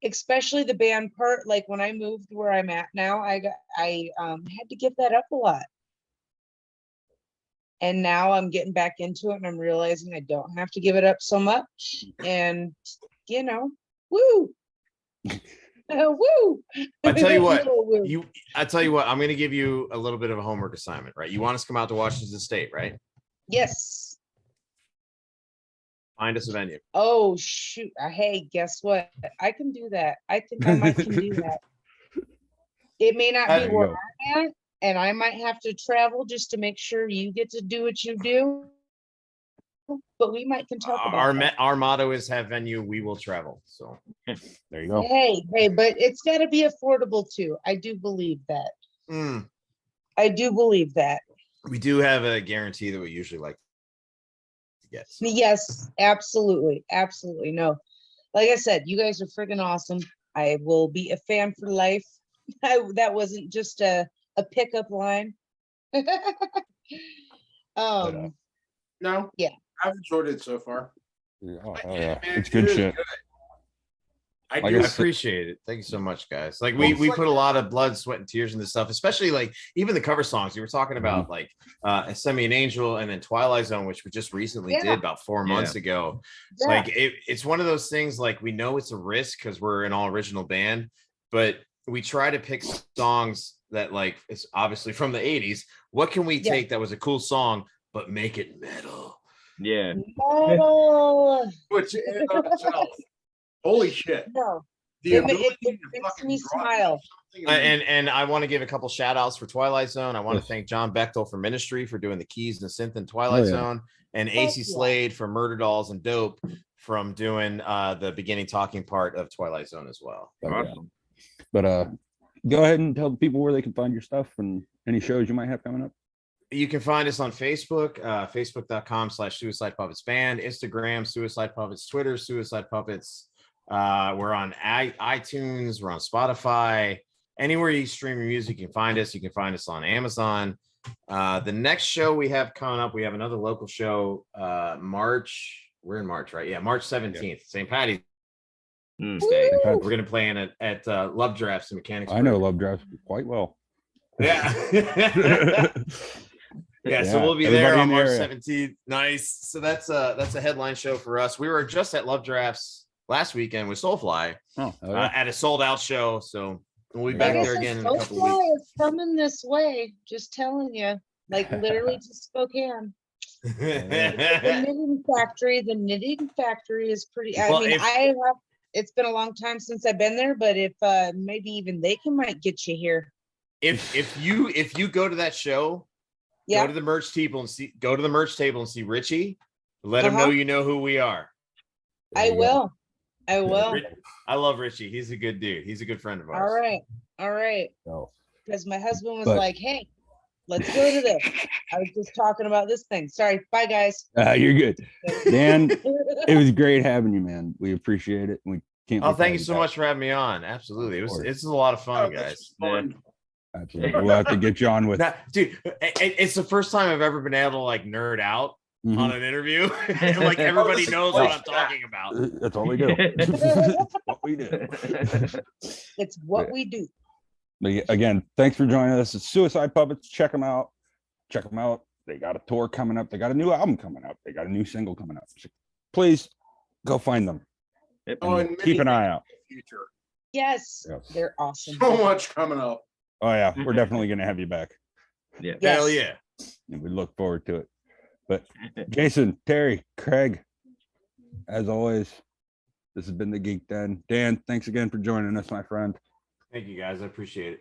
especially the band part, like when I moved where I'm at now, I had to give that up a lot. And now I'm getting back into it, and I'm realizing I don't have to give it up so much. And woo. Woo. I tell you what, I'm going to give you a little bit of a homework assignment, right? You want us to come out to Washington State, right? Yes. Find us a venue. Oh shoot. Hey, guess what? I can do that. I think I might can do that. It may not be where I'm at, and I might have to travel just to make sure you get to do what you do. But we might can talk about that. Our motto is have venue, we will travel. So there you go. Hey, but it's got to be affordable too. I do believe that. I do believe that. We do have a guarantee that we usually like to get. So. Yes, absolutely. Absolutely. No, like I said, you guys are freaking awesome. I will be a fan for life. That wasn't just a pickup line. No. Yeah. I've enjoyed it so far. Oh, yeah. It's good shit. I Like do I appreciate it. Thank you so much, guys. Like we put a lot of blood, sweat, and tears into this stuff, especially like even the cover songs. You were talking about like Send Me an Angel and then Twilight Zone, which we just recently did about 4 months ago. Yeah. Like it's one of those things, like we know it's a risk because we're an all original band, but we try to pick songs that like it's obviously from the 80s. What can we take that was a cool song, but make it metal? Yeah. Metal. Which in of itself, holy shit. No. The It ability to makes fucking me draw smile. something And I want to give a couple shout outs for Twilight Zone. I want to thank John Bechtel for Ministry for doing the keys and the synth in Twilight Zone, and AC Slade for Murder Dolls and Dope from doing the beginning talking part of Twilight Zone as well. Awesome. But go ahead and tell the people where they can find your stuff and any shows you might have coming up. You can find us on Facebook, facebook.com/Suicide Puppets Band, Instagram, Suicide Puppets, Twitter, Suicide Puppets. We're on iTunes, we're on Spotify. Anywhere you stream your music, you can find us. You can find us on Amazon. The next show we have coming up, we have another local show, March. We're in March, right? Yeah, March 17th, St. Patty's Day. We're going to play in at Love Drafts in Mechanics. I know Love Drafts quite well. Yeah. Yeah, so we'll be there on March area. 17th. Nice. So that's a headline show for us. We were just at Love Drafts last weekend with Soulfly at a sold out show. So we'll be back there again in a couple of weeks. It's coming this way. Just telling you, like literally to Spokane. The knitting factory is pretty. It's been a long time since I've been there, but if maybe even they might get you here. If you go to that show, go to the merch table and see Richie. Let him know you know who we are. I will. I love Richie. He's a good dude. He's a good friend of ours. All right. Because my husband was like, "Hey, let's go to this." I was just talking about this thing. Sorry. Bye, guys. You're good, Dan. It was great having you, man. We appreciate it. We can't. Oh, thank you so much for having me on. Absolutely, it's a lot of fun, guys. Absolutely. We'll have to get you on with dude. It's the first time I've ever been able to like nerd out on an interview. Like everybody knows what I'm talking about. That's all we do. What we do. It's what we do. But again, thanks for joining us. It's Suicide Puppets. Check them out. They got a tour coming up. They got a new album coming up. They got a new single coming up. So please go find them. And keep an eye out. Future. Yes, they're awesome. So much coming up. Oh yeah, we're definitely gonna have you back. Yeah. Yes. Hell yeah. And we look forward to it. But Jason, Terry, Craig, as always, this has been the Geek Den. Dan, thanks again for joining us, my friend. Thank you, guys. I appreciate it.